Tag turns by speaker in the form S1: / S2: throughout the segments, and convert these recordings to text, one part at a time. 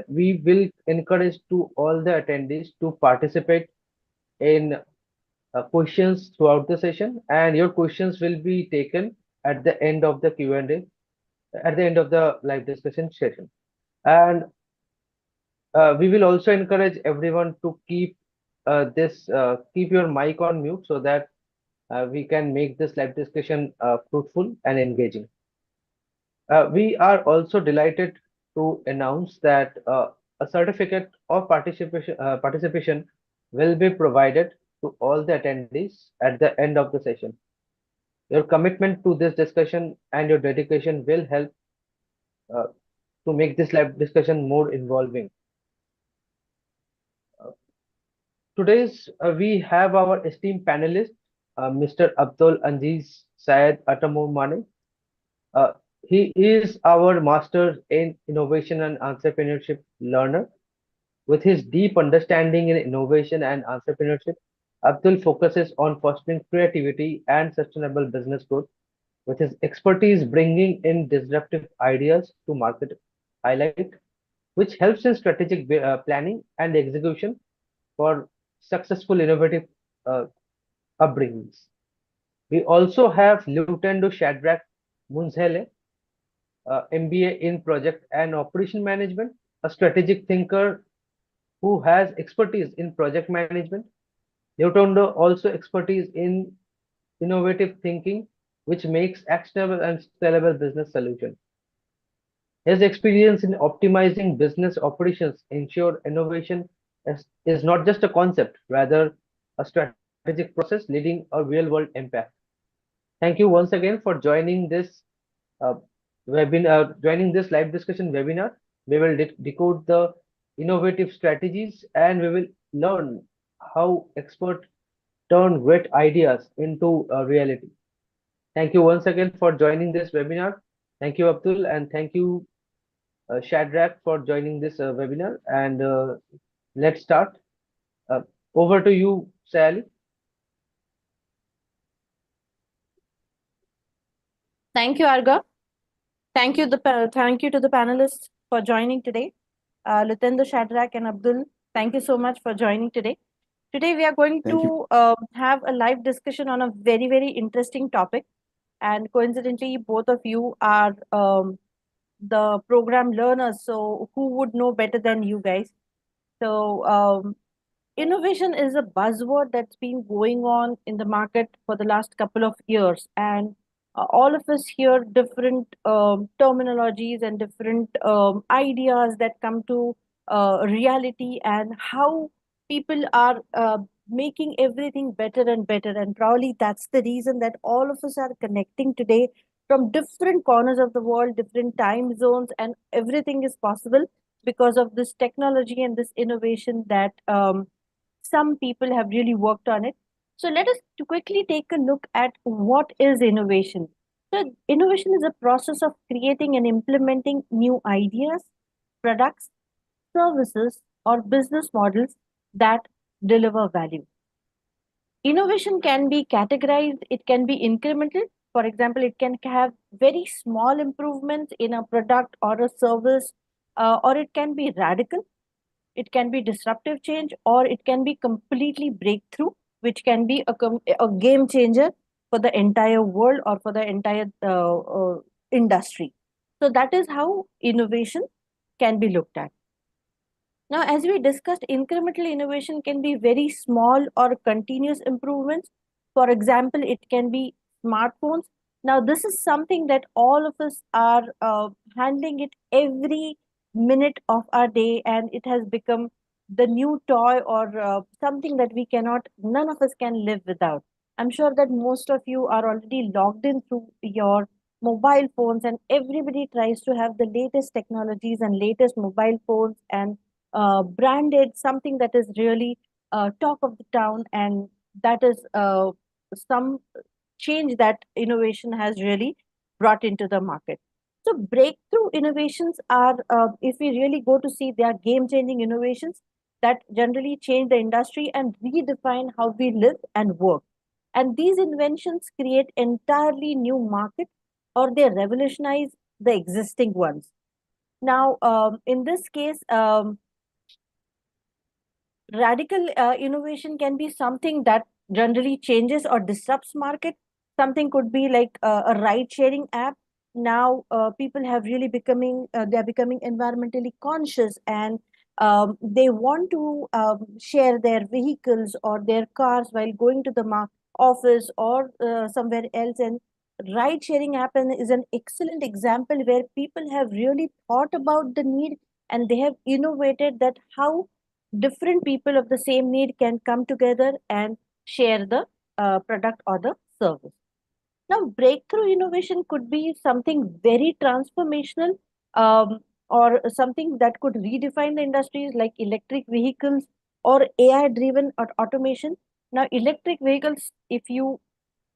S1: and we will encourage to all the attendees to participate in questions throughout the session, and your questions will be taken at the end of the Q&A, at the end of the live discussion session. And we will also encourage everyone to keep your mic on mute so that we can make this live discussion fruitful and engaging. We are also delighted to announce that a certificate of participation will be provided to all the attendees at the end of the session. Your commitment to this discussion and your dedication will help uh, to make this live discussion more involving. Uh, Today's we have our esteemed panelist, Mr. Abdul Aziz Syed Atamumane. Uh, he is our master in innovation and entrepreneurship learner. With his deep understanding in innovation and entrepreneurship, Abdul focuses on fostering creativity and sustainable business growth, with his expertise bringing in disruptive ideas to market highlight, which helps in strategic planning and execution for successful innovative uh, upbringings. We also have Lieutenant Shadrach Munzele, MBA in Project and Operation Management, a strategic thinker who has expertise in project management. Leotondo also expertise in innovative thinking, which makes actionable and scalable business solutions. His experience in optimizing business operations ensure innovation is not just a concept, rather a strategic process leading a real-world impact. Thank you once again for joining this uh, joining this live discussion webinar. We will decode the innovative strategies and we will learn how experts turn great ideas into reality. Thank you once again for joining this webinar. Thank you, Abdul, and thank you, Shadrach, for joining this webinar. And let's start. Uh, Over to you, Sally.
S2: Thank you, Arga. Thank you to the panelists for joining today. Lutendo, Shadrach, and Abdul, thank you so much for joining today. Today we are going
S3: Thank you.
S2: to have a live discussion on a very, very interesting topic. And coincidentally, both of you are the program learners, so who would know better than you guys? So innovation is a buzzword that's been going on in the market for the last couple of years, and all of us hear different terminologies and different ideas that come to reality, and how people are making everything better and better. And probably that's the reason that all of us are connecting today from different corners of the world, different time zones, and everything is possible because of this technology and this innovation that some people have really worked on it. So let us to quickly take a look at what is innovation. So innovation is a process of creating and implementing new ideas, products, services, or business models that deliver value. Innovation can be categorized, it can be incremental. For example, it can have very small improvements in a product or a service, or it can be radical, it can be disruptive change, or it can be completely breakthrough, which can be a game changer for the entire world or for the entire industry. So that is how innovation can be looked at. Now, as we discussed, incremental innovation can be very small or continuous improvements. For example, it can be smartphones. Now, this is something that all of us are handling it every minute of our day, and it has become the new toy, or something that none of us can live without. I'm sure that most of you are already logged in through your mobile phones, and everybody tries to have the latest technologies and latest mobile phones, and branded something that is really talk of the town, and that is some change that innovation has really brought into the market. So breakthrough innovations are, if we really go to see, they are game changing innovations that generally change the industry and redefine how we live and work. And these inventions create entirely new market, or they revolutionize the existing ones. Now, in this case, radical innovation can be something that generally changes or disrupts market. Something could be like a ride sharing app. Now people have really becoming they are becoming environmentally conscious, and they want to share their vehicles or their cars while going to the office or somewhere else. And ride sharing app is an excellent example where people have really thought about the need, and they have innovated that how different people of the same need can come together and share the product or the service. Now, breakthrough innovation could be something very transformational, um, or something that could redefine the industries like electric vehicles or AI driven automation. Now, electric vehicles, if you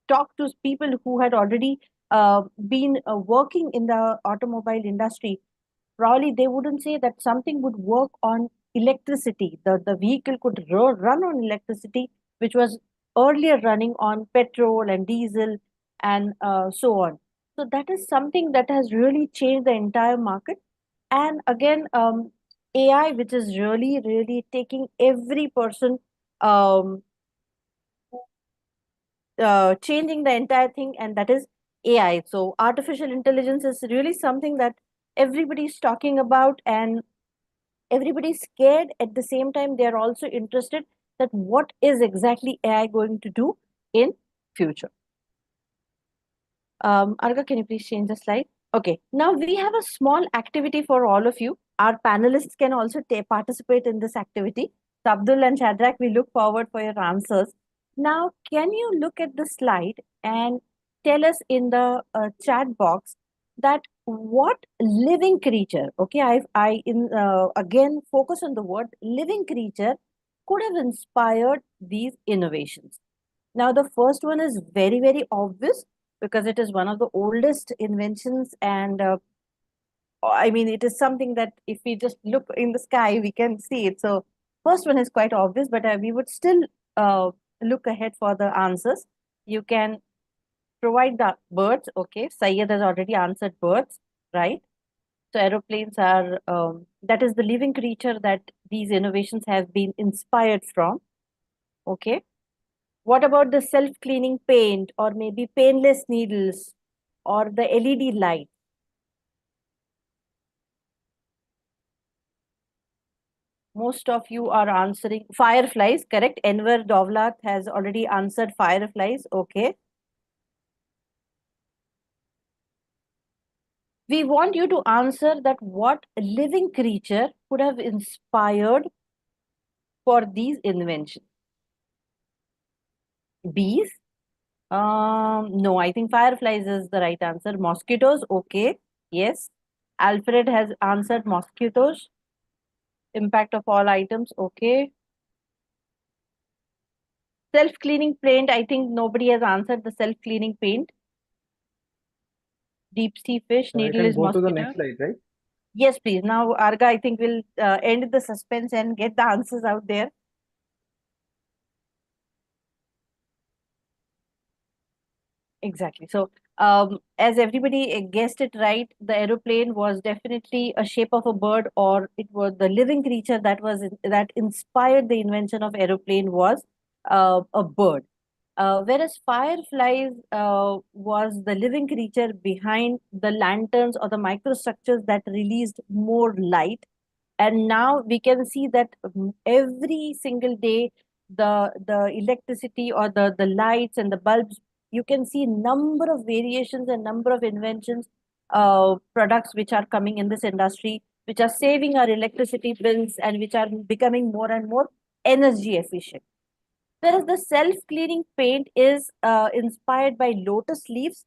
S2: talk to people who had already been working in the automobile industry, probably they wouldn't say that something would work on electricity. The vehicle could run on electricity, which was earlier running on petrol and diesel and so on. So that is something that has really changed the entire market. And again, AI, which is really, really taking every person, um, changing the entire thing, and that is AI. So artificial intelligence is really something that everybody's talking about, and everybody's scared. At the same time, they are also interested that what is exactly AI going to do in future. Arga, can you please change the slide? Okay, now we have a small activity for all of you. Our panelists can also participate in this activity. So Abdul and Shadrach, we look forward for your answers. Now, can you look at the slide and tell us in the chat box that what living creature, okay, again focus on the word living creature, could have inspired these innovations. Now, the first one is very, very obvious because it is one of the oldest inventions. And I mean, it is something that if we just look in the sky, we can see it. So, first one is quite obvious, but we would still uh, look ahead for the answers. You can provide the birds. Okay, Syed has already answered birds, right? So, aeroplanes are, that is the living creature that these innovations have been inspired from. Okay. What about the self-cleaning paint or maybe painless needles or the LED light? Most of you are answering fireflies, correct? Enver Dovlat has already answered fireflies. Okay. We want you to answer that what living creature could have inspired for these inventions? Bees? No, I think fireflies is the right answer. Mosquitoes? Okay. Yes. Alfred has answered mosquitoes. Impact of all items. Okay. Self-cleaning paint, I think nobody has answered the self-cleaning paint. Deep sea fish,
S1: So I
S2: needle
S1: can
S2: is
S1: go to the
S2: mosquito.
S1: next slide, right?
S2: Yes, please. Now, Arga, I think we'll end the suspense and get the answers out there. Exactly. So, as everybody guessed it right, the aeroplane was definitely a shape of a bird, or it was the living creature that inspired the invention of aeroplane was a bird. Whereas fireflies was the living creature behind the lanterns or the microstructures that released more light. And now we can see that every single day the electricity or the lights and the bulbs, you can see number of variations and number of inventions, products which are coming in this industry, which are saving our electricity bills and which are becoming more and more energy efficient. Whereas the self-cleaning paint is inspired by lotus leaves.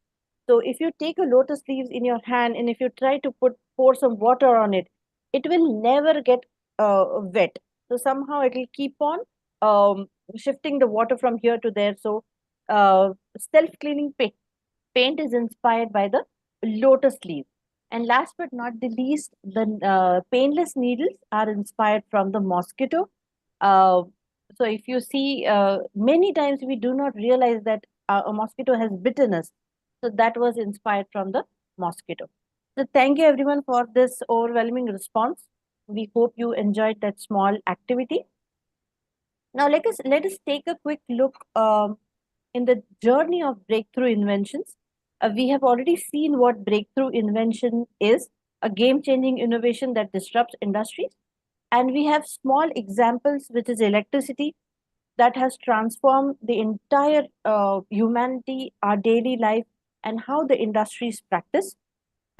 S2: So if you take a lotus leaves in your hand and if you try to pour some water on it, it will never get wet. So somehow it will keep on shifting the water from here to there. So self-cleaning paint is inspired by the lotus leaf. And last but not the least, the painless needles are inspired from the mosquito. Uh, so if you see, many times we do not realize that a mosquito has bitten us. So that was inspired from the mosquito. So thank you everyone for this overwhelming response. We hope you enjoyed that small activity. Now let us take a quick look in the journey of breakthrough inventions. We have already seen what breakthrough invention is, a game-changing innovation that disrupts industries. And we have small examples, which is electricity, that has transformed the entire humanity, our daily life, and how the industries practice.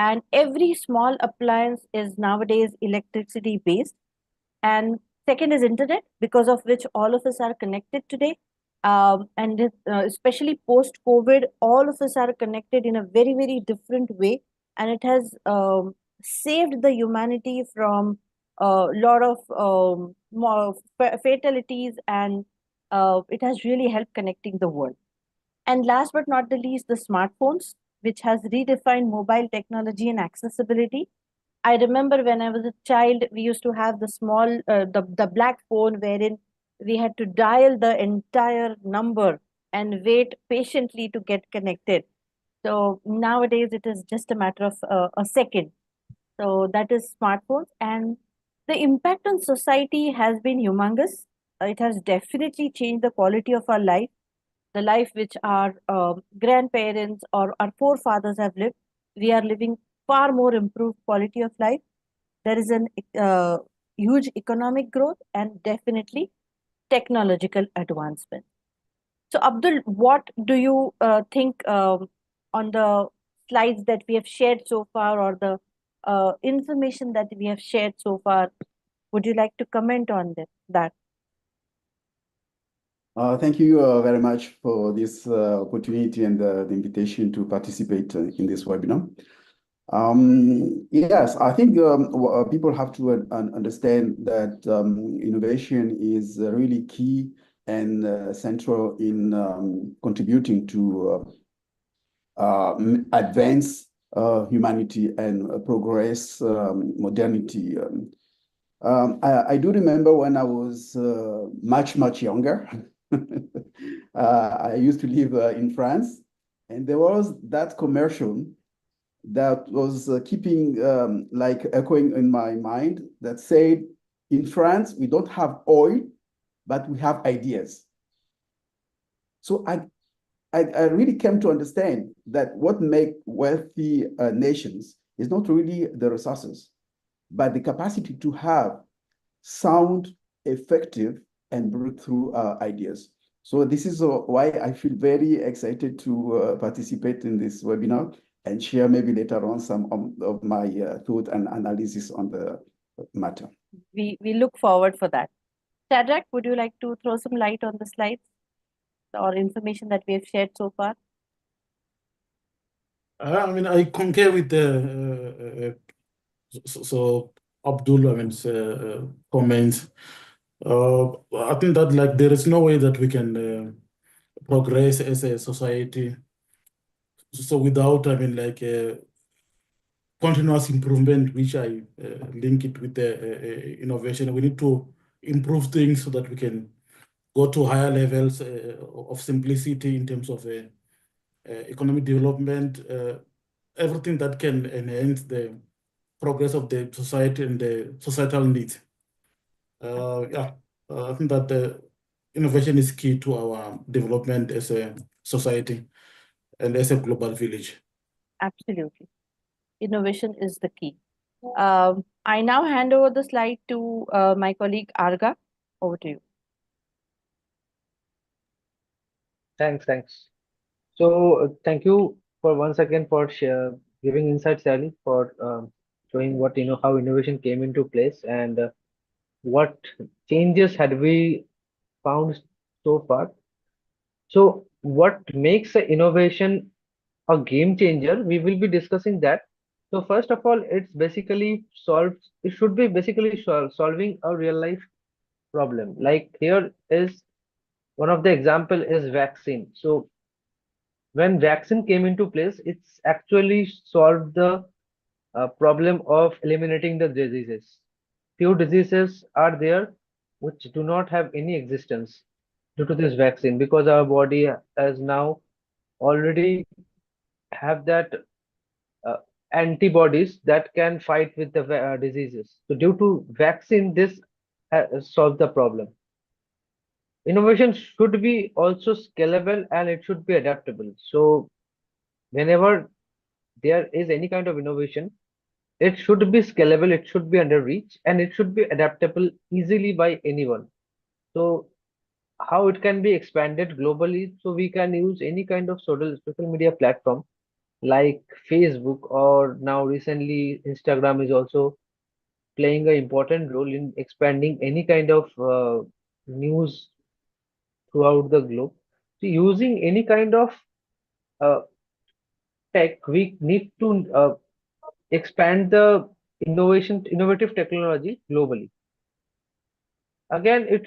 S2: And every small appliance is nowadays electricity based. And second is internet, because of which all of us are connected today. Especially post COVID, all of us are connected in a very, very different way. And it has saved the humanity from a lot of fatalities, and it has really helped connecting the world. And last but not the least, the smartphones, which has redefined mobile technology and accessibility. I remember when I was a child, we used to have the the black phone wherein we had to dial the entire number and wait patiently to get connected. So nowadays it is just a matter of a second. So that is smartphones, and the impact on society has been humongous. It has definitely changed the quality of our life, the life which our grandparents or our forefathers have lived. We are living far more improved quality of life. There is an huge economic growth and definitely technological advancement. So, Abdul, what do you think on the slides that we have shared so far, or the information that we have shared so far? Would you like to comment on that?
S3: Thank you very much for this opportunity and the invitation to participate in this webinar. Yes, I think people have to understand that innovation is really key and central in contributing to advance humanity and progress modernity. I do remember when I was much, much younger. I used to live in France, and there was that commercial that was keeping like echoing in my mind that said, in France, we don't have oil, but we have ideas. So I really came to understand that what make wealthy nations is not really the resources, but the capacity to have sound, effective, and breakthrough ideas. So this is why I feel very excited to participate in this webinar and share maybe later on some of my thought and analysis on the matter.
S2: We look forward for that. Shadrach, would you like to throw some light on the slides or information that we have shared so far?
S4: I mean, I concur with the so Abdul, I mean, comments. I think that like there is no way that we can progress as a society. So without, I mean, like continuous improvement, which I link it with the innovation, we need to improve things so that we can go to higher levels of simplicity in terms of economic development, everything that can enhance the progress of the society and the societal needs. Yeah, I think that the innovation is key to our development as a society and as a global village.
S2: Absolutely. Innovation is the key. I now hand over the slide to my colleague Arga. Over to you.
S1: Thanks. So thank you for once again for giving insights, Sally, for showing what how innovation came into place and what changes had we found so far. So what makes a innovation a game changer? We will be discussing that. So first of all, it's basically solves. It should be basically solving a real life problem. Like here is one of the example is vaccine. So when vaccine came into place, it's actually solved the problem of eliminating the diseases. Few diseases are there which do not have any existence due to this vaccine because our body has now already have that antibodies that can fight with the diseases. So due to vaccine, this solves the problem. Innovation should be also scalable and it should be adaptable. So whenever there is any kind of innovation, it should be scalable, it should be under reach, and it should be adaptable easily by anyone. So how it can be expanded globally? So we can use any kind of social media platform like Facebook, or now recently Instagram is also playing an important role in expanding any kind of news throughout the globe. So using any kind of uh, tech, we need to expand the innovative technology globally. Again, it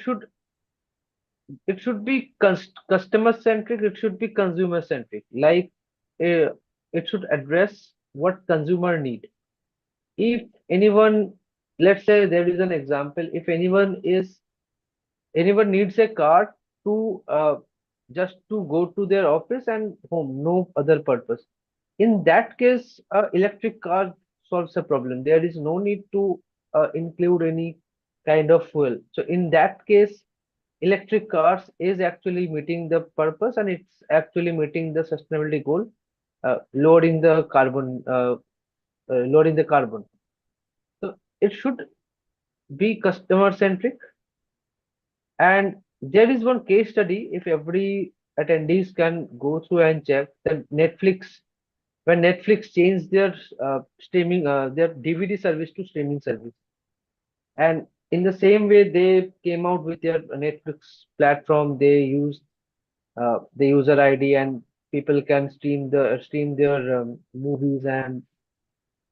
S1: should be customer centric. It should be consumer centric. Like uh, it should address what consumer need. If anyone, let's say there is an example, if anyone needs a car to just to go to their office and home, no other purpose. In that case, electric car solves the problem. There is no need to include any kind of fuel. So in that case, electric cars is actually meeting the purpose, and it's actually meeting the sustainability goal, lowering the carbon. So it should be customer centric. And there is one case study, if every attendees can go through and check that when Netflix changed their DVD service to streaming service. And in the same way, they came out with their Netflix platform. They used the user ID, and people can stream their movies and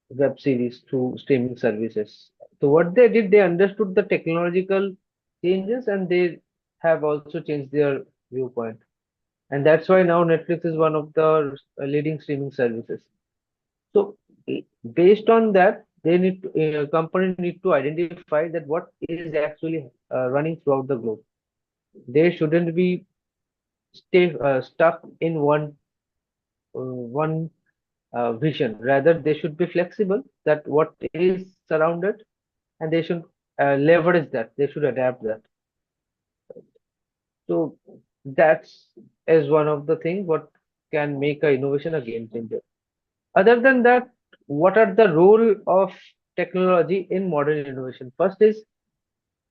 S1: web series through streaming services. So what they did, they understood the technological changes, and they have also changed their viewpoint. And that's why now Netflix is one of the leading streaming services. So based on that, companies need to identify that what is actually running throughout the globe. They shouldn't be stuck in one vision. Rather, they should be flexible that what is surrounded, and they should leverage that. They should adapt that. So that's is one of the things what can make a innovation a game changer. Other than that, what are the role of technology in modern innovation? First is,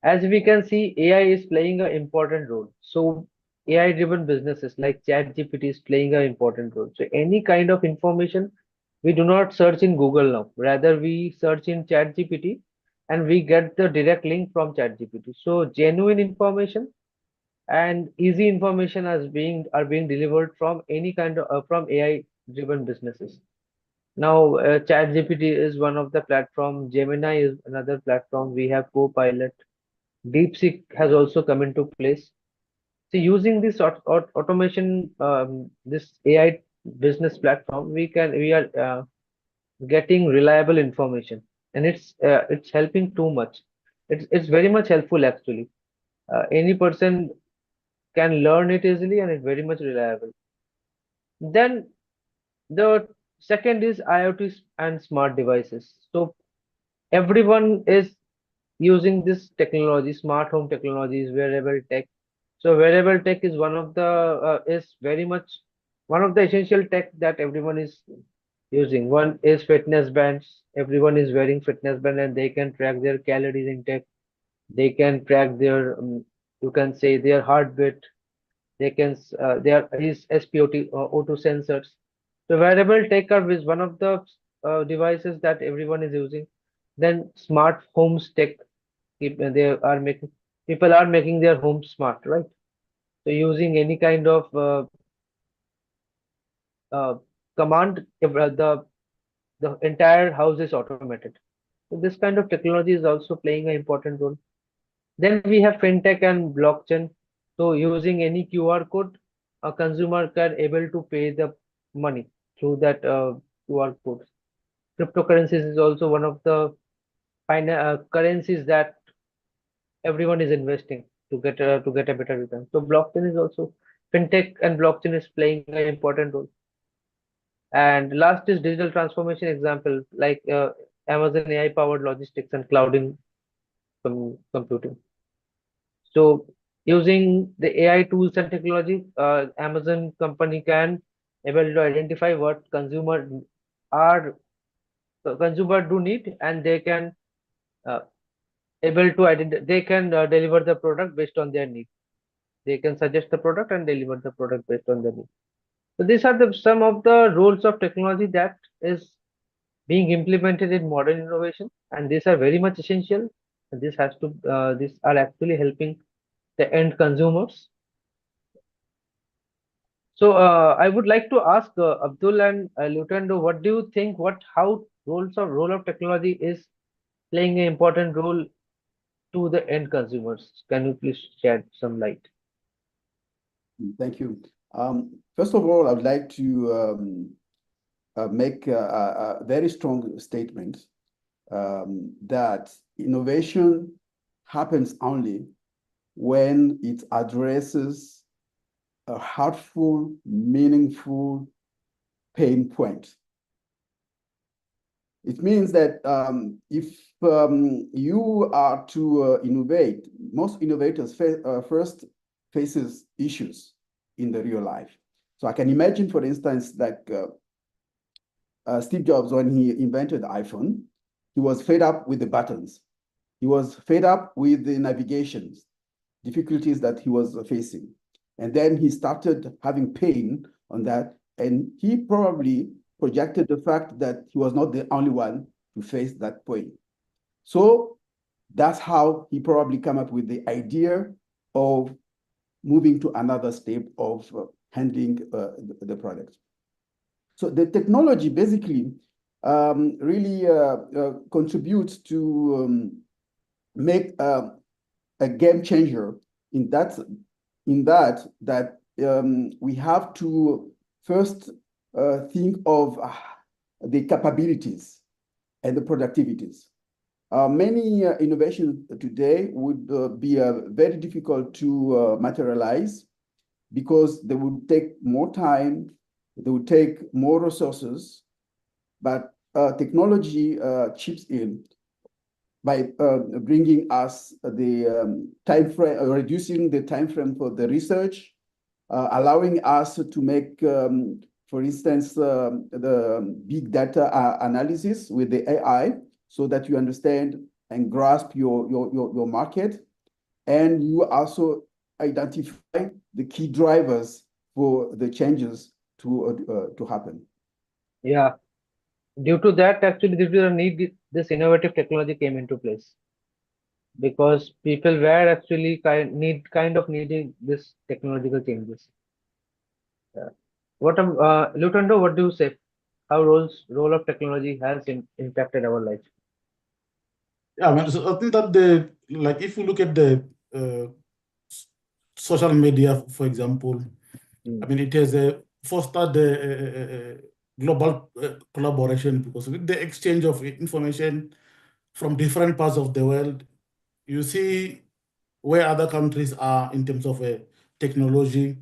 S1: as we can see, AI is playing an important role. So AI-driven businesses like ChatGPT is playing an important role. So any kind of information, we do not search in Google now. Rather, we search in ChatGPT, and we get the direct link from ChatGPT. So genuine information and easy information are being delivered from any kind of from AI-driven businesses. Now, ChatGPT is one of the platform. Gemini is another platform. We have Copilot. DeepSeek has also come into place. So using this automation, this AI business platform, we are getting reliable information, and it's helping too much. It's very much helpful actually. Any person can learn it easily, and it's very much reliable. Then the second is IoT and smart devices. So everyone is using this technology, smart home technologies, wearable tech. So wearable tech is is very much one of the essential tech that everyone is using. One is fitness bands. Everyone is wearing fitness band, and they can track their calories intake. They can track their you can say their heartbeat. They can there is SpO2 O2 sensors. So wearable tech is one of the devices that everyone is using. Then smart homes tech, they are making people are making their homes smart, right? So using any kind of uh, command, the entire house is automated. So this kind of technology is also playing an important role. Then we have fintech and blockchain. So using any QR code, a consumer can able to pay the money through that QR code. Cryptocurrencies is also one of the currencies that everyone is investing to get a better return. So blockchain is also fintech and blockchain is playing an important role. And last is digital transformation example like Amazon AI powered logistics and clouding computing. So using the AI tools and technology, Amazon company can able to identify what are consumer do need, and they can uh, able to identify, they can deliver the product based on their need. They can suggest the product and deliver the product based on their need. So these are the some of the roles of technology that is being implemented in modern innovation, and these are very much essential. And this has to these are actually helping the end consumers. So I would like to ask Abdul and Lutando, what do you think? What how role of technology is playing an important role to the end consumers? Can you please shed some light?
S3: Thank you. First of all, I would like to make a very strong statement that innovation happens only when it addresses a heartful, meaningful pain point. It means that if you are to innovate, most innovators first faces issues in the real life. So I can imagine, for instance, like Steve Jobs, when he invented the iPhone, he was fed up with the buttons. He was fed up with the navigations, difficulties that he was facing. And then he started having pain on that. And he probably projected the fact that he was not the only one to face that pain. So that's how he probably came up with the idea of moving to another step of handling the product. So the technology basically really contributes to make a game changer in that we have to first think of the capabilities and the productivities. Many innovations today would be very difficult to materialize because they would take more time, they would take more resources, but technology chips in by bringing us the time frame, reducing the time frame for the research, allowing us to make, for instance, the big data analysis with the AI, so that you understand and grasp your market, and you also identify the key drivers for the changes to happen.
S1: Yeah, due to that, actually, due to the need, this innovative technology came into place because people were actually kind of needing this technological changes. Yeah. Lutando, what do you say? How role of technology has impacted our life?
S4: Yeah, I mean, so I think that if you look at the uh, social media, for example, I mean, it has fostered the global collaboration, because with the exchange of information from different parts of the world, you see where other countries are in terms of technology.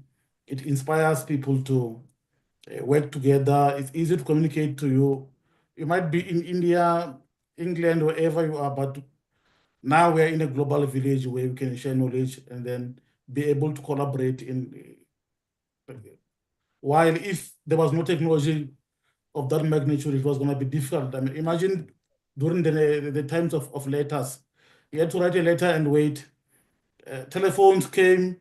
S4: It inspires people to work together. It's easy to communicate to you. You might be in India, England, wherever you are, but now we're in a global village where we can share knowledge and then be able to collaborate while if there was no technology of that magnitude, it was going to be difficult. I mean, imagine during the times of letters, you had to write a letter and wait. Telephones came.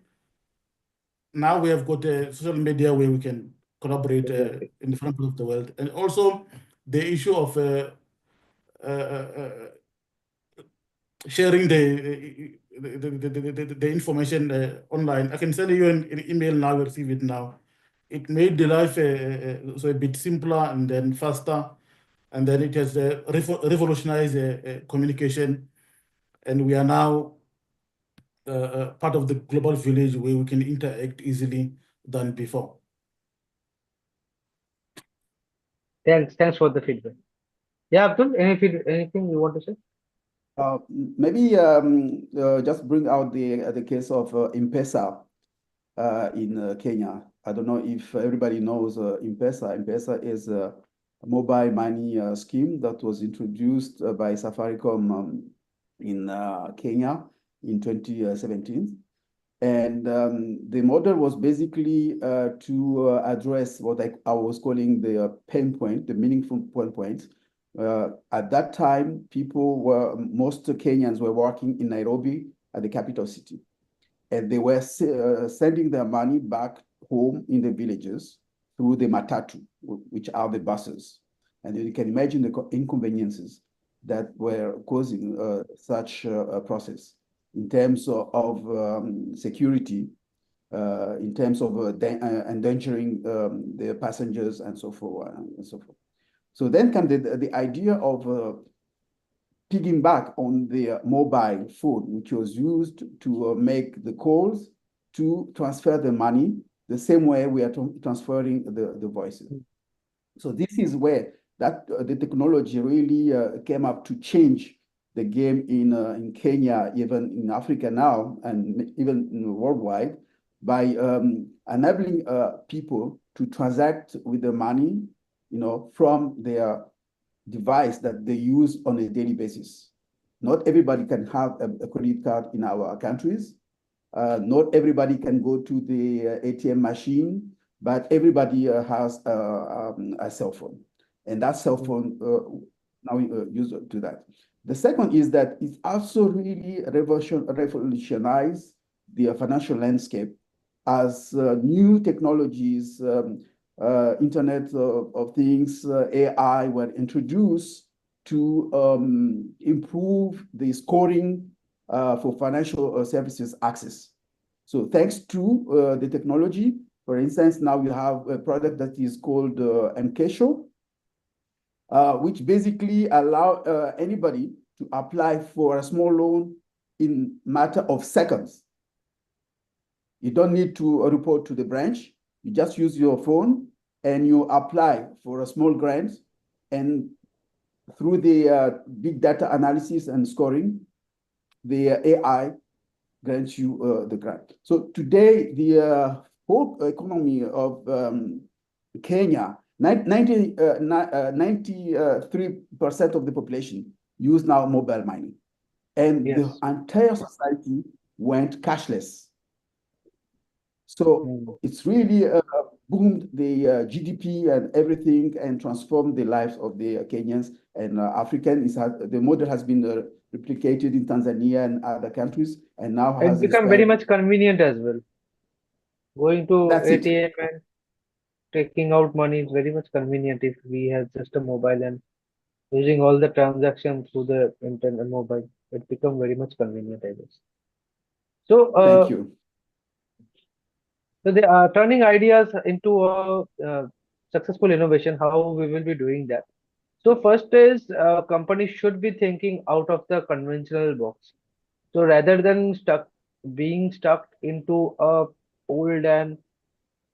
S4: Now we have got social media where we can collaborate
S1: Exactly.
S4: in different parts of the world. And also the issue of uh, uh, sharing the information online. I can send you an email now, you receive it now. It made the life so a bit simpler and then faster, and then it has revolutionized communication, and we are now part of the global village where we can interact easily than before.
S1: Thanks for the feedback. Yeah, Abdul, anything you want to say?
S3: Maybe just bring out the case of M-Pesa. in Kenya. I don't know if everybody knows M-Pesa. M-Pesa is a mobile money scheme that was introduced by Safaricom in Kenya in 2017. And the model was basically to address what I was calling the pain point, the meaningful pain point. At that time, most Kenyans were working in Nairobi, at the capital city, and they were sending their money back home in the villages through the matatu, which are the buses. And you can imagine the inconveniences that were causing such a process in terms of security, in terms of endangering the passengers and so forth and so forth. So then came the idea of piggyback on the mobile phone, which was used to make the calls, to transfer the money the same way we are transferring the voices. So this is where the technology really came up to change the game in Kenya, even in Africa now, and even worldwide, by enabling people to transact with the money, from their device that they use on a daily basis. Not everybody can have a credit card in our countries. Not everybody can go to the ATM machine, but everybody has a cell phone. And that cell phone now used to that. The second is that it's also really revolutionized the financial landscape as new technologies, Internet of Things, AI were introduced to improve the scoring for financial services access. So thanks to the technology, for instance, now we have a product that is called MKShow, which basically allow anybody to apply for a small loan in matter of seconds. You don't need to report to the branch. You just use your phone and you apply for a small grant, and through the big data analysis and scoring, the AI grants you the grant. So today, the whole economy of Kenya, 93% of the population use now mobile money. And
S1: Yes.
S3: the entire society went cashless. So it's really boomed the GDP and everything, and transformed the lives of the Kenyans and Africans. The model has been replicated in Tanzania and other countries, and now
S1: It
S3: has
S1: become very
S3: inspired.
S1: much convenient as well. Going to
S3: That's it.
S1: ATM and taking out money is very much convenient if we have just a mobile and using all the transactions through the internet mobile. It become very much convenient, I guess. So,
S3: Thank you.
S1: so they are turning ideas into a successful innovation. How we will be doing that? So first is companies should be thinking out of the conventional box. So rather than being stuck into a old and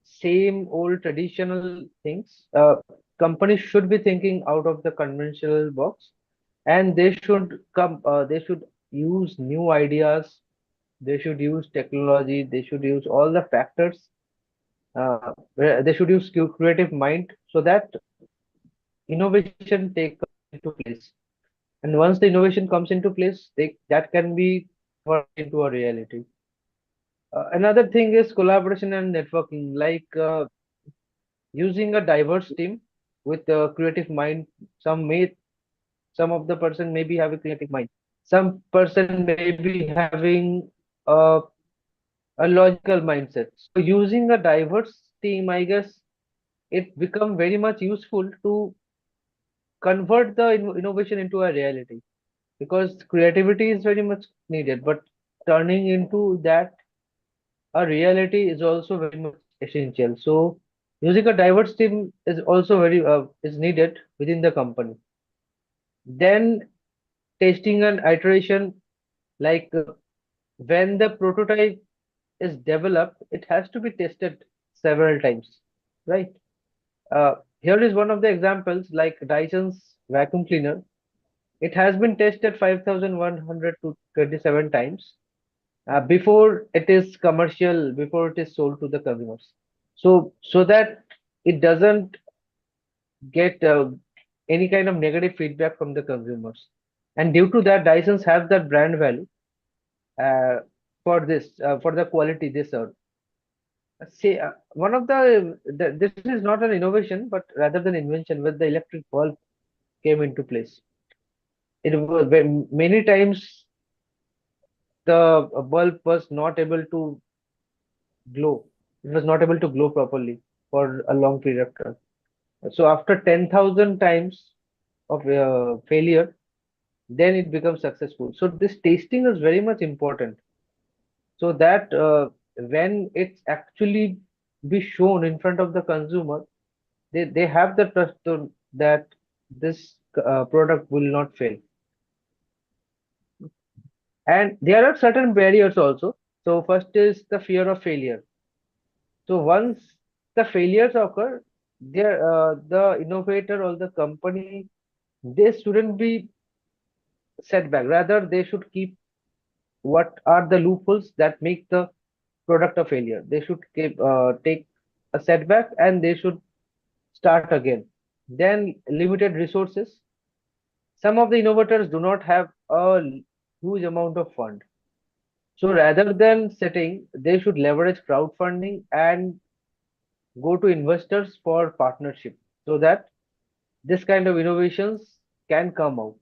S1: same old traditional things, companies should be thinking out of the conventional box, and they should use new ideas, they should use technology, they should use all the factors, they should use creative mind so that innovation take into place. And once the innovation comes into place, that can be turned into a reality. Another thing is collaboration and networking, like using a diverse team with a creative mind. Some of the person maybe have a creative mind. Some person may be having a, a logical mindset. So using a diverse team, I guess it become very much useful to convert the innovation into a reality, because creativity is very much needed, but turning into that a reality is also very much essential. So using a diverse team is also very is needed within the company. Then testing and iteration, like when the prototype is developed, it has to be tested several times, right? Here is one of the examples, like Dyson's vacuum cleaner. It has been tested 5,100 to 27 times, before it is commercial, before it is sold to the consumers. So that it doesn't get any kind of negative feedback from the consumers. And due to that, Dysons have that brand value uh, for the quality they serve. See, one of this is not an innovation, but rather than invention, when the electric bulb came into place. It was many times the bulb was not able to glow. It was not able to glow properly for a long period of time. So after 10,000 times of failure, then it becomes successful. So this tasting is very much important. So that when it's actually be shown in front of the consumer, they have the trust that this product will not fail. And there are certain barriers also. So first is the fear of failure. So once the failures occur, the innovator or the company, they shouldn't be set back. Rather, they should keep what are the loopholes that make the product a failure. They should take a setback and they should start again. Then limited resources. Some of the innovators do not have a huge amount of fund. So rather than setting, they should leverage crowdfunding and go to investors for partnership so that this kind of innovations can come out.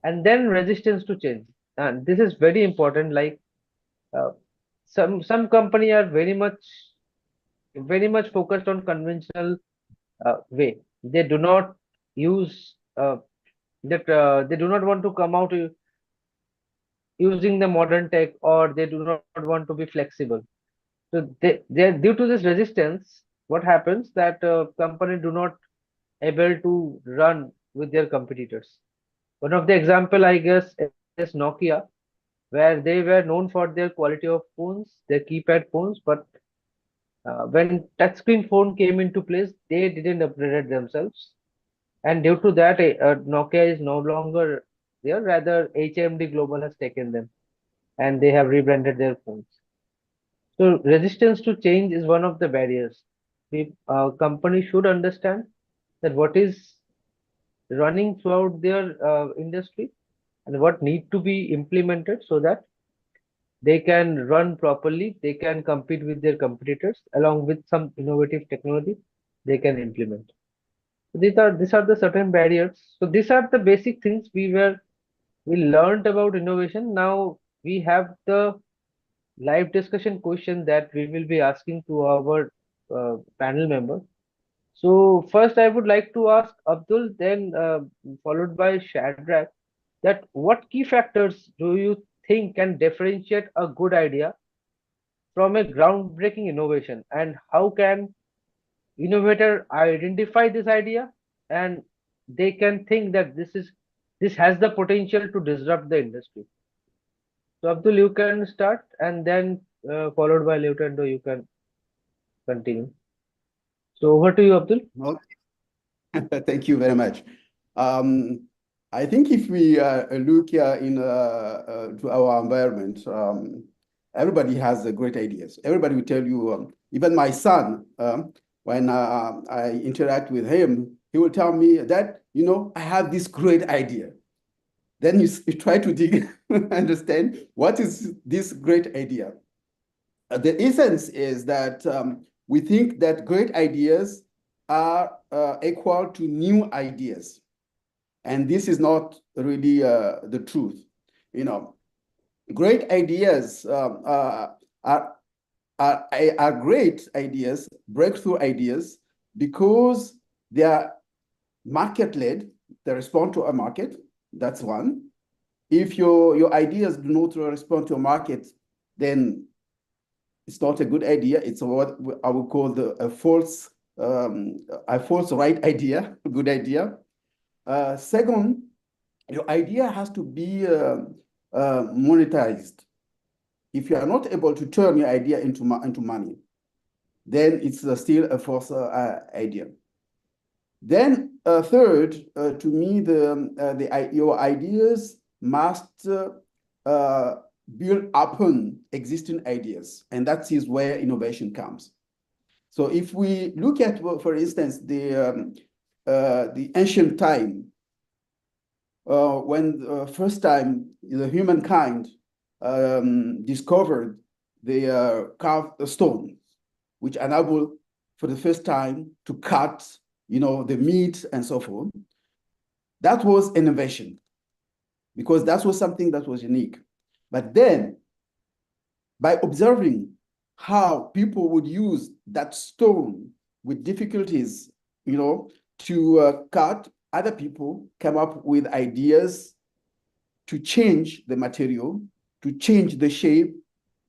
S1: And then resistance to change. And this is very important. Like uh, some company are very much focused on conventional way. They do not use that they do not want to come out using the modern tech, or they do not want to be flexible. So they due to this resistance, what happens that company do not able to run with their competitors. One of the example I guess is Nokia, where they were known for their quality of phones, their keypad phones, but when touchscreen phone came into place, they didn't upgrade themselves, and due to that, Nokia is no longer there. Rather, HMD Global has taken them, and they have rebranded their phones. So resistance to change is one of the barriers. Companies should understand that what is running throughout their industry and what need to be implemented so that they can run properly, they can compete with their competitors along with some innovative technology they can implement. So these are the certain barriers. So these are the basic things we learned about innovation. Now we have the live discussion question that we will be asking to our panel member. So first I would like to ask Abdul, then followed by Shadrach, that what key factors do you think can differentiate a good idea from a groundbreaking innovation, and how can innovator identify this idea and they can think that this has the potential to disrupt the industry? So Abdul, you can start, and then followed by Leutendo, you can continue. So over to you, Abdul.
S3: Thank you very much. I think if we look to our environment, everybody has great ideas. Everybody will tell you, even my son, when I interact with him, he will tell me that, I have this great idea. Then you try to dig, understand what is this great idea. The essence is that we think that great ideas are equal to new ideas. And this is not really the truth. Great ideas are great ideas, breakthrough ideas, because they are market-led. They respond to a market. That's one. If your ideas do not respond to a market, then it's not a good idea. It's what I would call a false right idea, a good idea. Second, your idea has to be monetized. If you are not able to turn your idea into money, then it's still a false idea. Then third, to me, your ideas must build upon existing ideas, and that is where innovation comes. So if we look at, for instance, the ancient time, when first time the humankind discovered the carved stone, which enabled for the first time to cut, the meat and so forth. That was innovation, because that was something that was unique. But then, by observing how people would use that stone with difficulties, to cut, other people come up with ideas to change the material, to change the shape,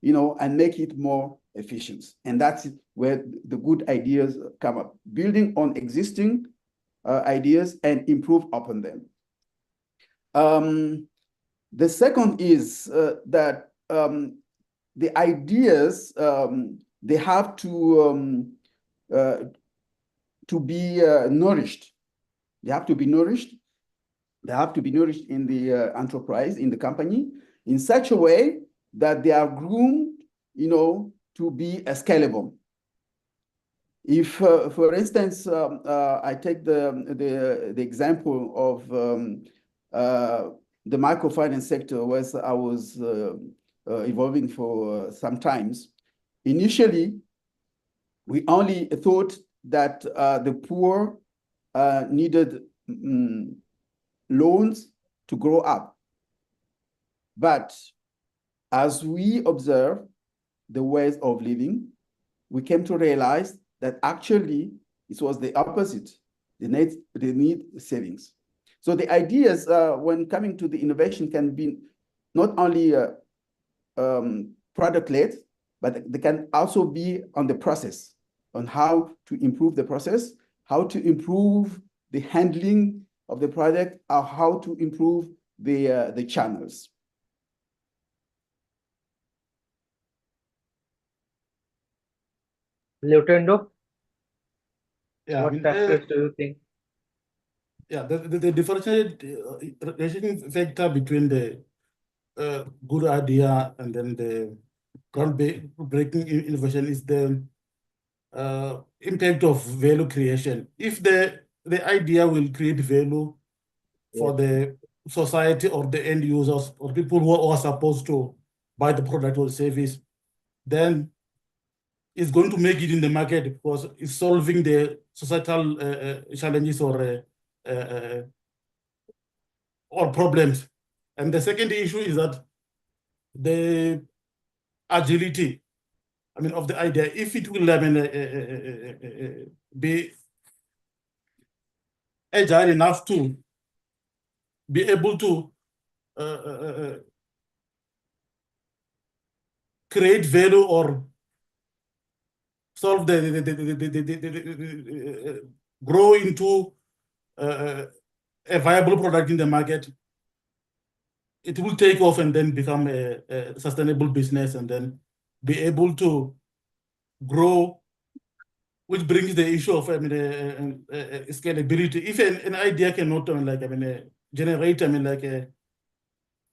S3: and make it more efficient. And that's where the good ideas come up, building on existing ideas and improve upon them. The second is that the ideas, they have to be nourished. They have to be nourished. They have to be nourished in the enterprise, in the company, in such a way that they are groomed, to be scalable. If, for instance, I take the example of the microfinance sector, where I was evolving for some times. Initially, we only thought that the poor needed loans to grow up. But as we observe the ways of living, we came to realize that actually it was the opposite. They need savings. So the ideas, when coming to the innovation, can be not only product-led, but they can also be on the process, on how to improve the process, how to improve the handling of the product, or how to improve the channels.
S1: Leotendo,
S4: Yeah,
S1: what factors do you think?
S4: yeah, the differentiating factor between the good idea and then the groundbreaking innovation is the impact of value creation. If the idea will create value for the society or the end users or people who are supposed to buy the product or service, then it's going to make it in the market because it's solving the societal challenges or problems. And the second issue is that the agility, of the idea, if it will be agile enough to be able to create value or solve grow into a viable product in the market, it will take off and then become a sustainable business and then be able to grow, which brings the issue of scalability. If an idea cannot generate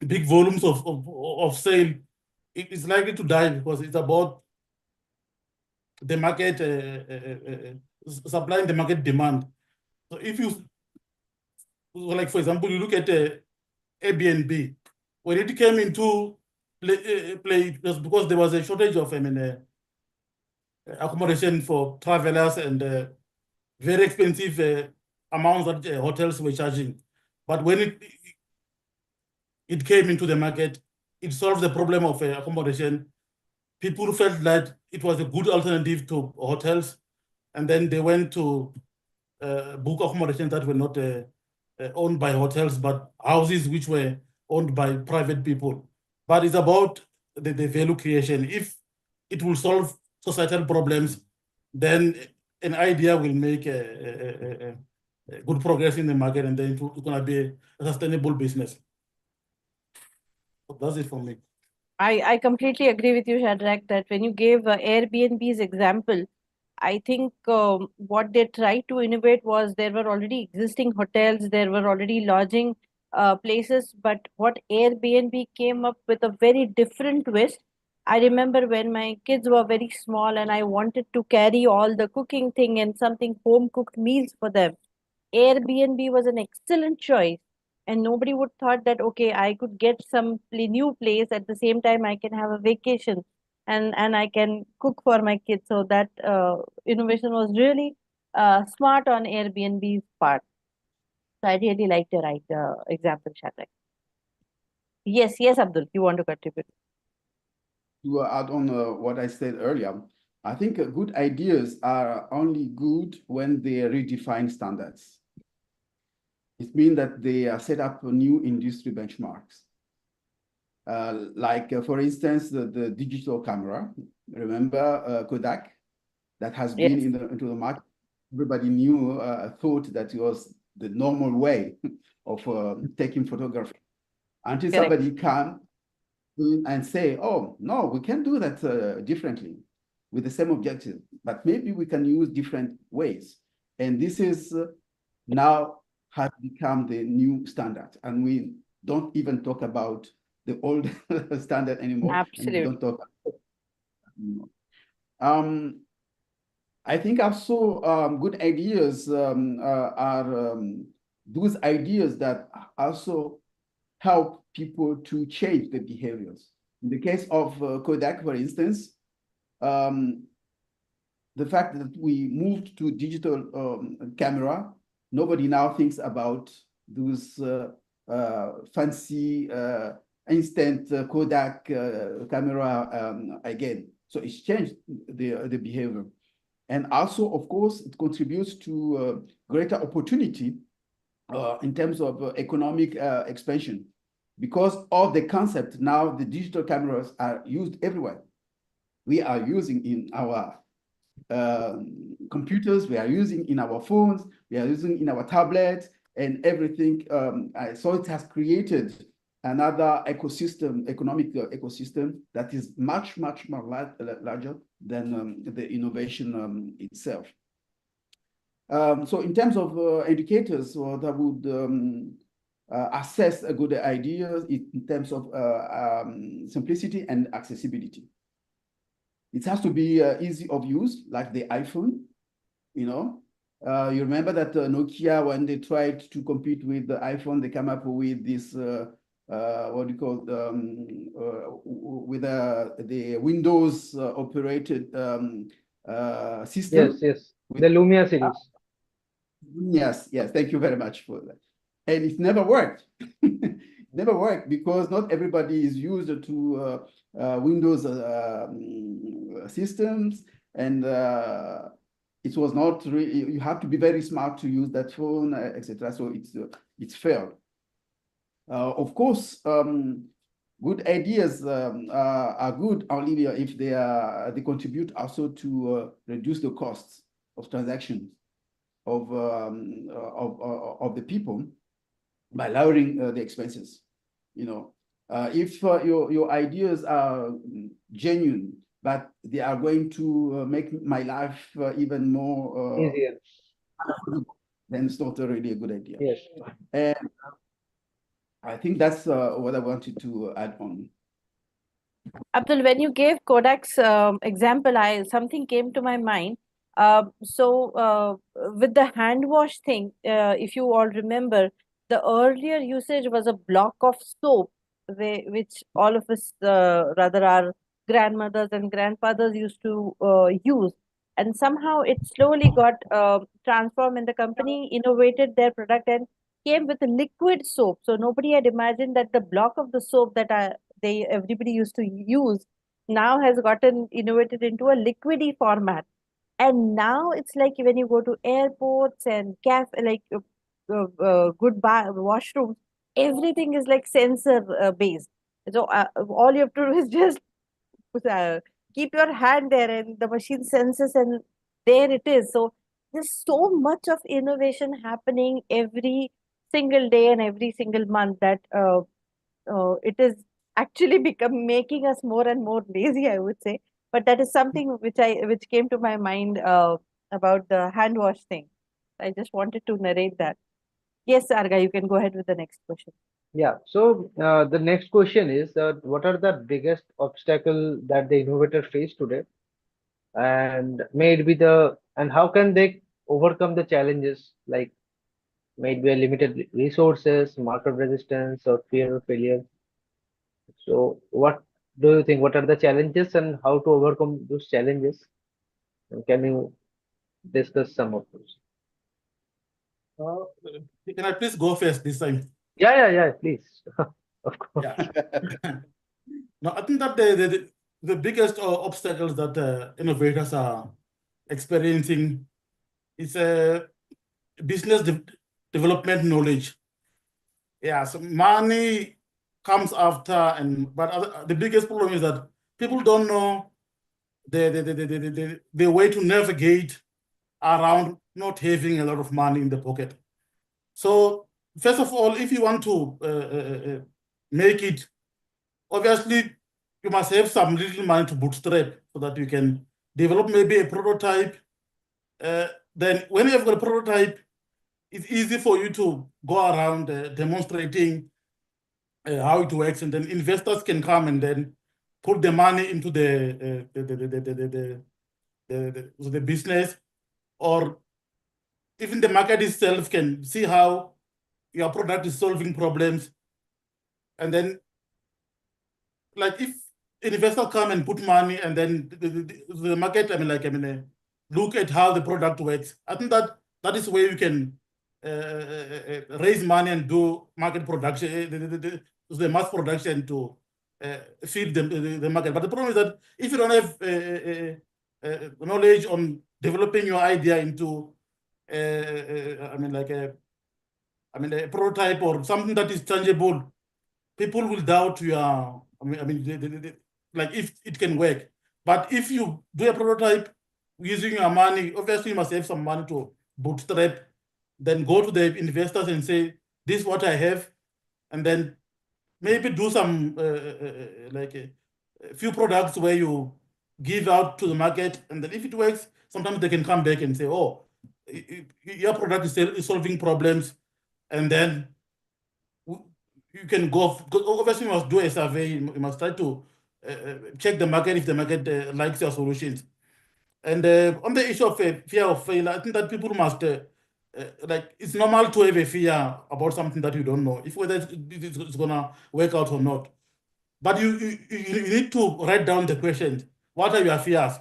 S4: big volumes of sale, it is likely to die because it's about the market supply and the market demand. So if you, like for example, you look at Airbnb, when it came into play, it was because there was a shortage of accommodation for travelers and very expensive amounts that hotels were charging. But when it came into the market, it solved the problem of accommodation. People felt that it was a good alternative to hotels, and then they went to book accommodation that were not owned by hotels, but houses which were owned by private people. But it's about the value creation. If it will solve societal problems, then an idea will make a good progress in the market, and then it's going to be a sustainable business. So that's it for me.
S2: I completely agree with you, Shadrach, that when you gave Airbnb's example, I think what they tried to innovate was there were already existing hotels, there were already lodging places, but what Airbnb came up with a very different twist. I remember when my kids were very small and I wanted to carry all the cooking thing and something home cooked meals for them. Airbnb was an excellent choice, and nobody would thought that okay, I could get some new place at the same time I can have a vacation, and I can cook for my kids. So that innovation was really smart on Airbnb's part. So I really like the right example, Shadrach. Yes, yes, Abdul, you want to contribute?
S3: To add on what I said earlier, I think good ideas are only good when they redefine standards. It means that they set up new industry benchmarks. For instance, the digital camera. Remember Kodak that has been
S2: Yes,
S3: into the market. Everybody thought that it was the normal way of taking photography until
S2: correct.
S3: somebody can and say, oh, no, we can do that differently with the same objective, but maybe we can use different ways. And this is now has become the new standard. And we don't even talk about the old standard anymore. And we don't
S2: Absolutely.
S3: talk anymore. I think also good ideas are those ideas that also help people to change their behaviors. In the case of Kodak, for instance, um, the fact that we moved to digital camera, nobody now thinks about those fancy instant Kodak camera again. So it's changed the behavior. And also, of course, it contributes to greater opportunity in terms of economic expansion, because of the concept now the digital cameras are used everywhere. We are using in our computers, we are using in our phones, we are using in our tablets and everything. So it has created another ecosystem, economic ecosystem that is much, much more larger than the innovation itself. So in terms of educators that would assess a good idea in terms of simplicity and accessibility. It has to be easy of use, like the iPhone, you know. You remember that Nokia, when they tried to compete with the iPhone, they came up with this, what do you call, with the Windows operated
S1: Yes,
S3: system.
S1: yes. The Lumia series.
S3: Yes, yes, thank you very much for that. And it never worked. It never worked because not everybody is used to Windows systems, and it was not really, you have to be very smart to use that phone, etc. So it's failed. Of course, good ideas are good only if they contribute also to reduce the costs of transactions of the people by lowering the expenses. You know, if your ideas are genuine, but they are going to make my life even more,
S1: Easier.
S3: then it's not really a good idea.
S1: Yes.
S3: And I think that's what I wanted to add on.
S2: Abdul, when you gave Kodak's example, I something came to my mind. With the hand wash thing, if you all remember, the earlier usage was a block of soap, which all of us, rather our grandmothers and grandfathers, used to use. And somehow it slowly got transformed, and the company innovated their product and came with a liquid soap. So nobody had imagined that the block of the soap that they everybody used to use now has gotten innovated into a liquidy format. And now it's like when you go to airports and good washrooms, everything is like sensor based. So all you have to do is just uh, keep your hand there and the machine senses, and there it is. So there's so much of innovation happening every single day and every single month that it is actually become making us more and more lazy, I would say. But that is something which came to my mind about the hand wash thing. I just wanted to narrate that. Yes, Arga, you can go ahead with the next question.
S1: Yeah. So the next question is what are the biggest obstacle that the innovator face today, and how can they overcome the challenges like maybe a limited resources, market resistance, or fear of failure? So what do you think? What are the challenges and how to overcome those challenges? And can you discuss some of those?
S4: Uh, can I please go first this time?
S1: Yeah, please. Of course.
S4: Yeah. No, I think that the biggest obstacles that innovators are experiencing is business development knowledge. Yeah, so money comes after, but the biggest problem is that people don't know the way to navigate around not having a lot of money in the pocket. So first of all, if you want to make it, obviously you must have some little money to bootstrap so that you can develop maybe a prototype. Then when you have got a prototype, it's easy for you to go around demonstrating how it works, and then investors can come and then put the money into the business, or even the market itself can see how your product is solving problems. And then, like, if investors come and put money, and then the market, look at how the product works. I think that is where you can raise money and do market production, the mass production to feed the market. But the problem is that if you don't have knowledge on developing your idea into, a prototype or something that is tangible, people will doubt your, like if it can work. But if you do a prototype using your money, obviously you must have some money to bootstrap, then go to the investors and say, this is what I have, and then maybe do some a few products where you give out to the market, and then if it works, sometimes they can come back and say, oh, your product is solving problems, and then you can go, because obviously you must do a survey, you must try to check the market if the market likes your solutions. And on the issue of fear of failure, I think that people must, like, it's normal to have a fear about something that you don't know, if whether it's gonna work out or not. But you need to write down the questions. What are your fears?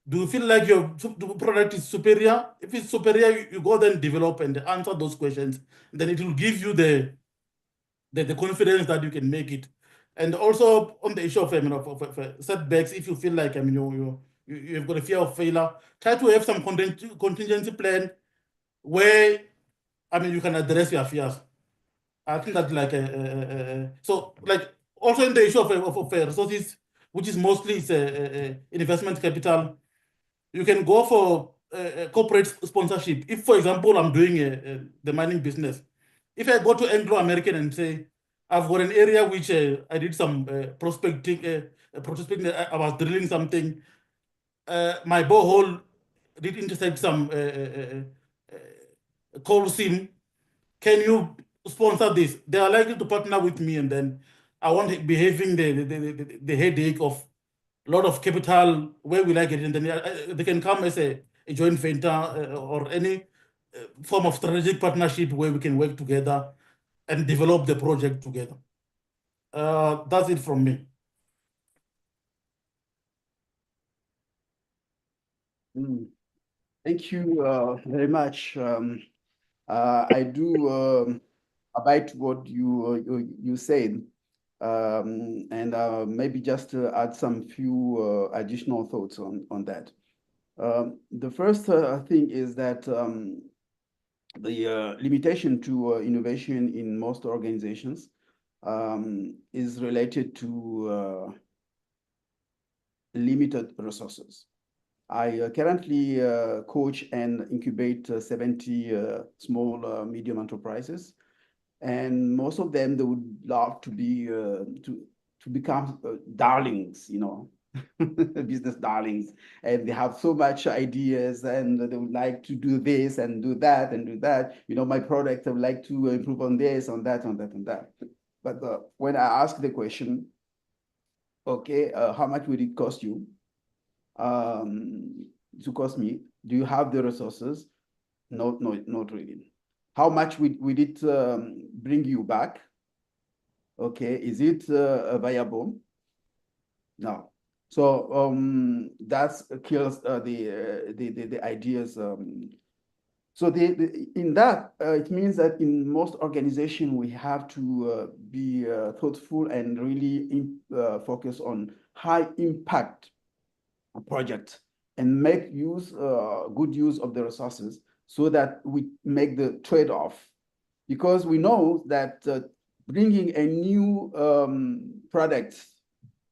S4: Do you feel like your product is superior? If it's superior, you go then develop and answer those questions. Then it will give you the confidence that you can make it. And also on the issue of, setbacks, if you feel like you've got a fear of failure, try to have some contingency plan where you can address your fears. I think that so like also in the issue of resources, which is mostly it's investment capital, you can go for corporate sponsorship. If, for example, I'm doing the mining business, if I go to Anglo American and say, I've got an area which I did some prospecting, I was drilling something, my borehole did intersect some coal seam. Can you sponsor this? They are likely to partner with me, and then I won't be having the headache of a lot of capital. Where will I get it? And then they can come as a joint venture or any form of strategic partnership where we can work together and develop the project together. That's it from me.
S3: Thank you very much. I do abide to what you said, and maybe just to add some few additional thoughts on that. The first thing is that the limitation to innovation in most organizations is related to limited resources. I currently coach and incubate 70 small, medium enterprises, and most of them, they would love to be to become darlings, business darlings, and they have so much ideas, and they would like to do this and do that and do that. My product, I would like to improve on this, on that, on that, on that. But when I ask the question, okay, how much would it cost you to cost me? Do you have the resources? No, not really. How much would it bring you back? Okay, is it viable? No. So that kills the ideas. So in that, it means that in most organizations, we have to be thoughtful and really focus on high impact projects and make good use of the resources so that we make the trade-off. Because we know that bringing a new product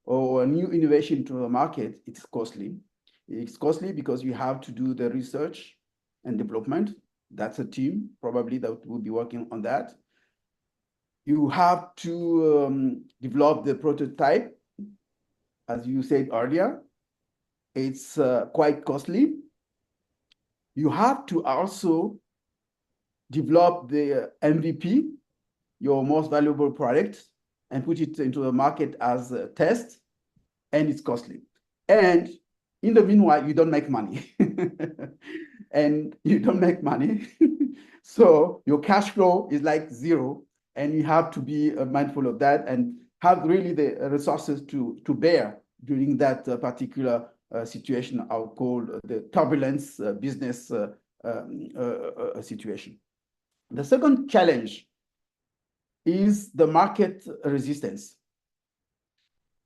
S3: or a new innovation to the market, it's costly. It's costly because you have to do the research and development. That's a team probably that will be working on that. You have to develop the prototype, as you said earlier. It's quite costly. You have to also develop the MVP, your most valuable product, and put it into the market as a test, and it's costly. And in the meanwhile, you don't make money. And you don't make money. So your cash flow is like zero, and you have to be mindful of that and have really the resources to bear during that particular situation I'll call the turbulence business situation. The second challenge is the market resistance.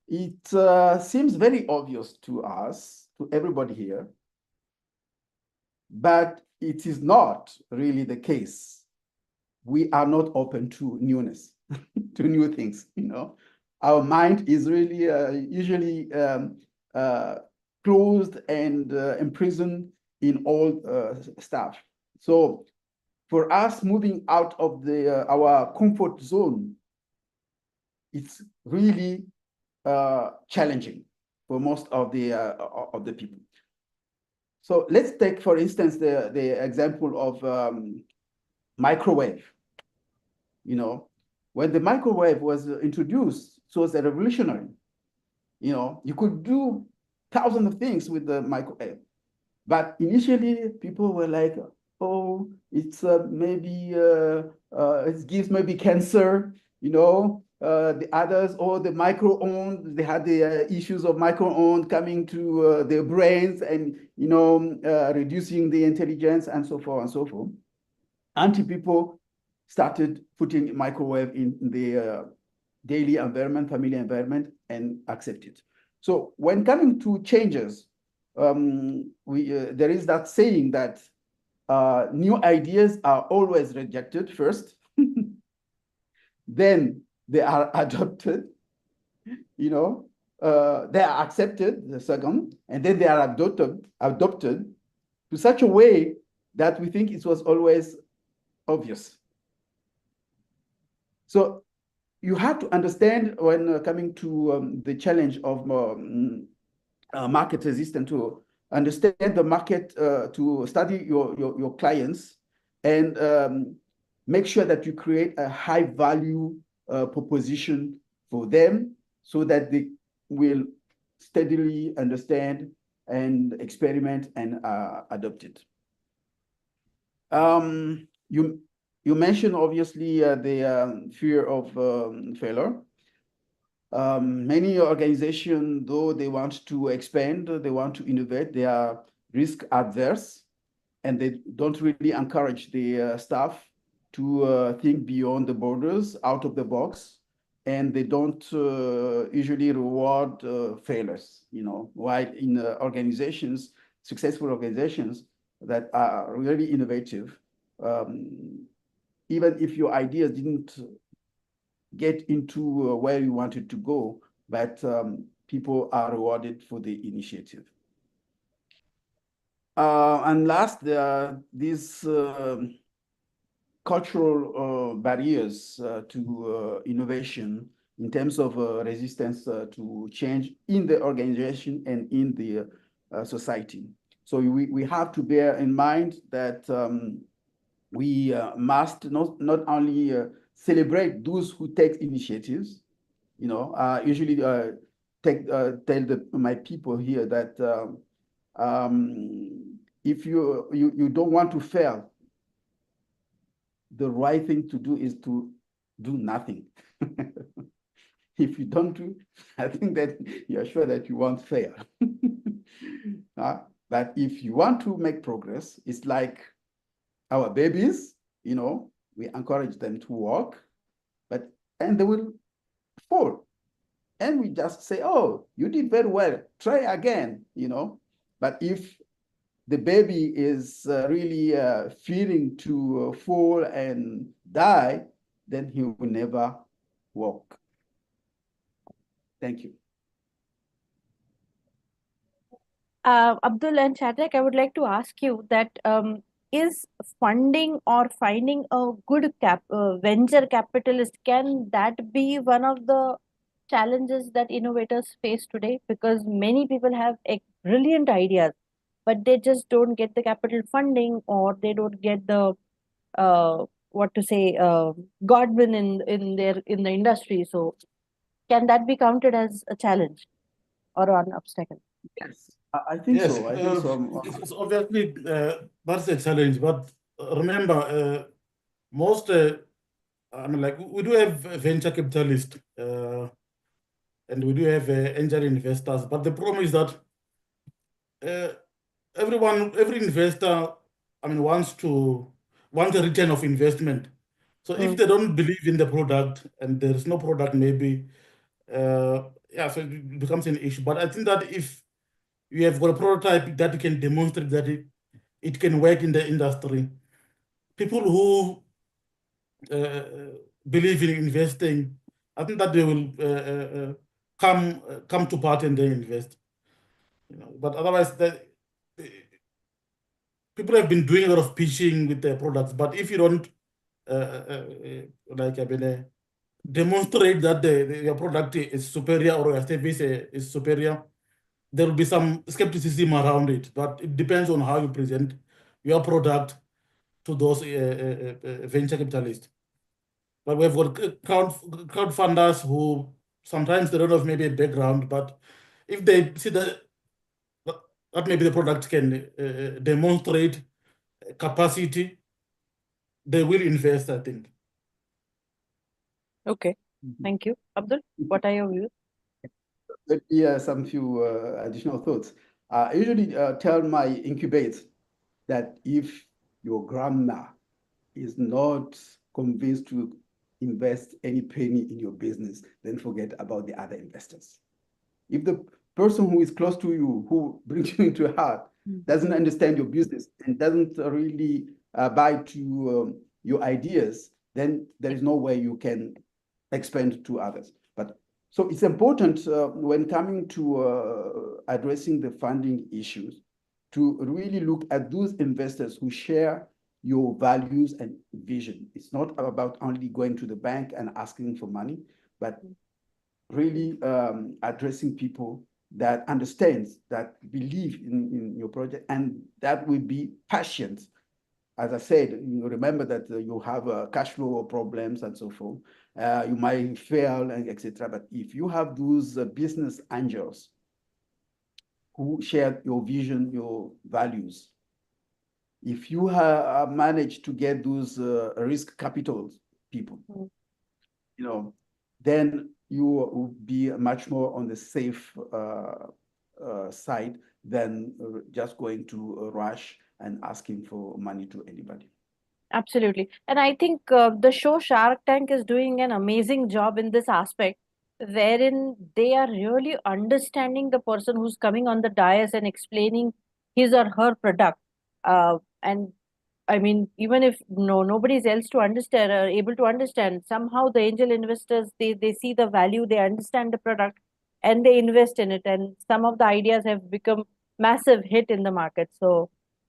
S3: It seems very obvious to us, to everybody here, but it is not really the case. We are not open to newness, to new things. Our mind is really usually closed and imprisoned in old stuff. So for us, moving out of our comfort zone, it's really challenging for most of the people. So let's take, for instance, the example of microwave. When the microwave was introduced, it was a revolutionary. You could do thousands of things with the microwave. But initially, people were like, oh, it's maybe, it gives maybe cancer, the others, or the micro-owned, they had the issues of micro-owned coming to their brains and, reducing the intelligence and so forth and so forth. Until people started putting microwave in the daily environment, family environment, and accept it. So when coming to changes, there is that saying that new ideas are always rejected first, then they are adopted, they are accepted the second, and then they are adopted to such a way that we think it was always obvious. So you have to understand when coming to the challenge of market resistance, to understand the market, to study your clients, and make sure that you create a high value proposition for them so that they will steadily understand and experiment and adopt it. You mentioned obviously the fear of failure. Many organizations, though they want to expand, they want to innovate, they are risk adverse, and they don't really encourage the staff to think beyond the borders, out of the box, and they don't usually reward failures. While in organizations, successful organizations that are really innovative, even if your ideas didn't get into where you wanted to go, but people are rewarded for the initiative. And last, there are these cultural barriers to innovation in terms of resistance to change in the organization and in the society. So we have to bear in mind that we must not only celebrate those who take initiatives, usually tell my people here that if you don't want to fail, the right thing to do is to do nothing. If you don't do, I think that you're sure that you won't fail. But if you want to make progress, it's like our babies, we encourage them to walk, and they will fall. And we just say, oh, you did very well, try again, But if the baby is really fearing to fall and die, then he will never walk. Thank you.
S2: Abdul and Shadrach, I would like to ask you that is funding or finding a good venture capitalist, can that be one of the challenges that innovators face today? Because many people have brilliant ideas, but they just don't get the capital funding, or they don't get the what to say godwin in the industry. So can that be counted as a challenge or an obstacle?
S3: Yes, I think
S4: Yes,
S3: so. I think so.
S4: it's obviously that's a challenge, but remember, most like we do have venture capitalists and we do have angel investors, but the problem is that uh, every investor, wants a return of investment. So if they don't believe in the product and there is no product, maybe so it becomes an issue. But I think that if you have got a prototype that you can demonstrate that it can work in the industry, people who uh, believe in investing, I think that they will come to party and then invest. But otherwise, people have been doing a lot of pitching with their products. But if you don't like demonstrate that your product is superior or your service is superior, there will be some skepticism around it. But it depends on how you present your product to those venture capitalists. But we've got crowdfunders who sometimes they don't have maybe a background, but if they see that maybe the product can demonstrate capacity, they will invest, I think.
S2: Okay, thank you. Abdul, what are your views?
S3: Let me some few additional thoughts. I usually tell my incubates that if your grandma is not convinced to invest any penny in your business, then forget about the other investors. If the person who is close to you, who brings you into a heart, doesn't understand your business and doesn't really buy to your ideas, then there is no way you can expand to others. But so it's important when coming to addressing the funding issues to really look at those investors who share your values and vision. It's not about only going to the bank and asking for money, but really addressing people that understands, that believe in your project, and that will be patient. As I said, you remember that you have cash flow problems and so forth. You might fail, and etc. But if you have those business angels who share your vision, your values, if you have managed to get those risk capital people, then you will be much more on the safe side than just going to rush and asking for money to anybody.
S2: Absolutely. And I think the show Shark Tank is doing an amazing job in this aspect, wherein they are really understanding the person who's coming on the dais and explaining his or her product. And I mean, even if nobody's else to understand or able to understand, somehow the angel investors, they see the value, they understand the product, and they invest in it. And some of the ideas have become massive hit in the market. So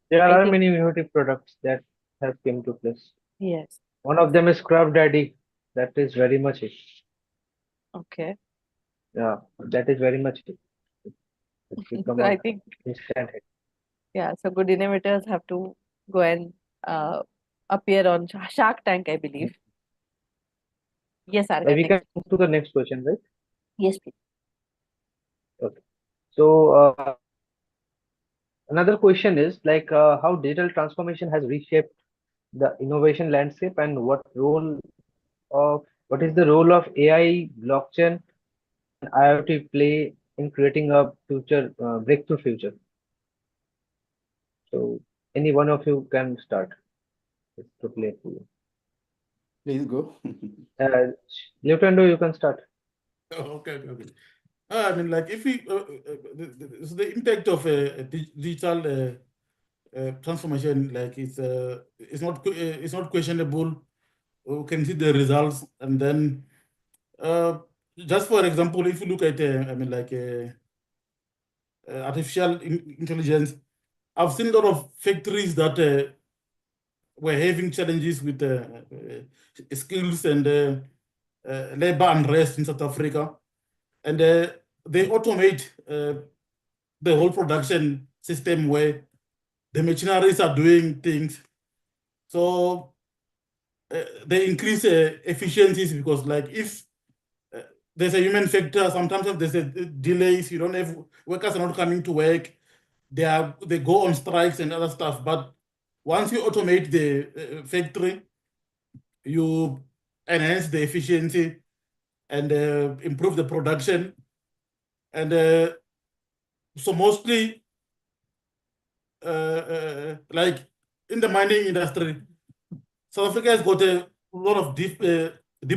S1: There
S2: I
S1: are
S2: think
S1: many innovative products that have came to place.
S2: yes.
S1: One of them is Scrub Daddy. That is very much it.
S2: Okay.
S1: Yeah, that is very much it's become
S2: So
S1: a
S2: I think,
S1: instant hit.
S2: yeah, so good innovators have to go and uh, appear on Shark Tank, I believe. Yes,
S1: Like
S2: Arka,
S1: we can
S2: next.
S1: move to the next question, right?
S2: Yes, please.
S1: Okay. So another question is like how digital transformation has reshaped the innovation landscape and what is the role of AI, blockchain, and IoT play in creating a future breakthrough future. So any one of you can start. It's totally up to you.
S3: Please go.
S1: Lieutenant, you can start.
S4: Okay, okay, okay. I mean, like if we, so the impact of digital transformation, like it's not questionable. We can see the results, and then just for example, if you look at, I mean, like artificial intelligence, I've seen a lot of factories that were having challenges with skills and labor unrest in South Africa, and they automate the whole production system where the machineries are doing things. So they increase efficiencies because, like, if uh, there's a human factor, sometimes if there's a delays, you don't have workers are not coming to work, they go on strikes and other stuff. But once you automate the factory, you enhance the efficiency and improve the production. And so mostly, like in the mining industry, South Africa has got a lot of deep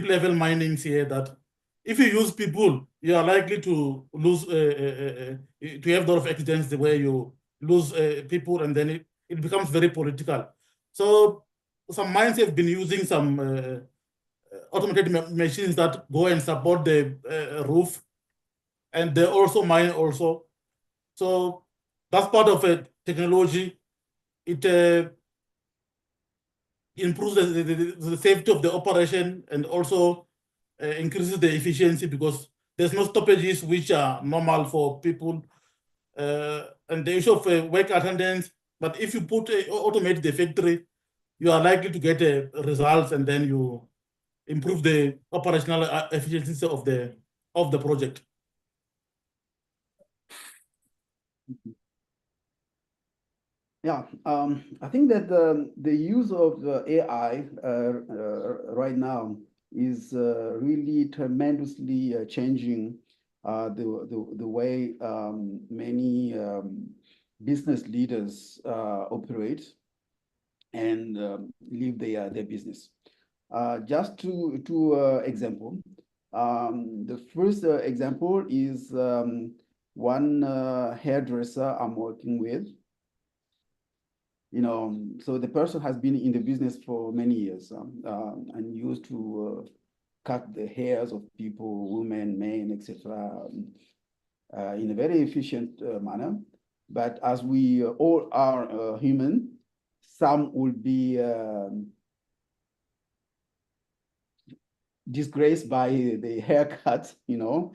S4: level minings here that if you use people, you are likely to lose, to have a lot of accidents where you lose people and then it becomes very political. So some mines have been using some automated machines that go and support the roof, and they also mine also. So that's part of a technology. It improves the safety of the operation and also increases the efficiency because there's no stoppages which are normal for people. And the issue of work attendance. But if you automate the factory, you are likely to get results, and then you improve the operational efficiency of the project.
S3: Yeah, I think that the use of AI right now is really tremendously changing the way many business leaders operate and live their business. Just two example. The first example is one hairdresser I'm working with. You know, so the person has been in the business for many years and used to cut the hairs of people, women, men, etc., in a very efficient manner. But as we all are human, some will be disgraced by the haircut, you know,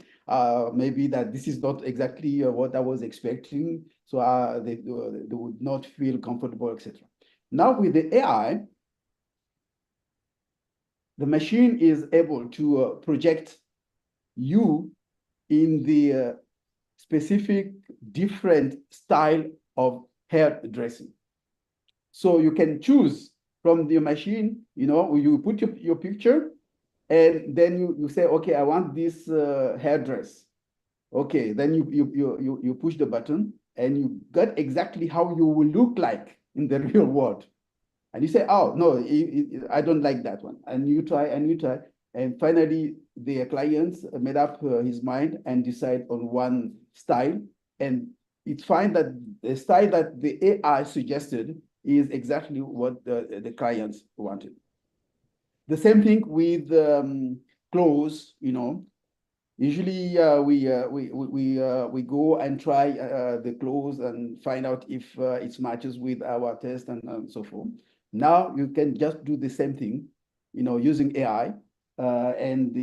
S3: maybe that this is not exactly what I was expecting. So they would not feel comfortable, etc. Now with the AI, the machine is able to project you in the specific different style of hair dressing. So you can choose from the machine, you know, you put your picture and then you say, okay, I want this hairdress. Okay, then you push the button and you get exactly how you will look like in the real world. And you say, oh, no, I don't like that one. And you try and you try. And finally, the client made up his mind and decide on one style. And it's fine that the style that the AI suggested is exactly what the clients wanted. The same thing with clothes, you know. Usually we go and try the clothes and find out if it matches with our test and so forth. Now you can just do the same thing, you know, using AI and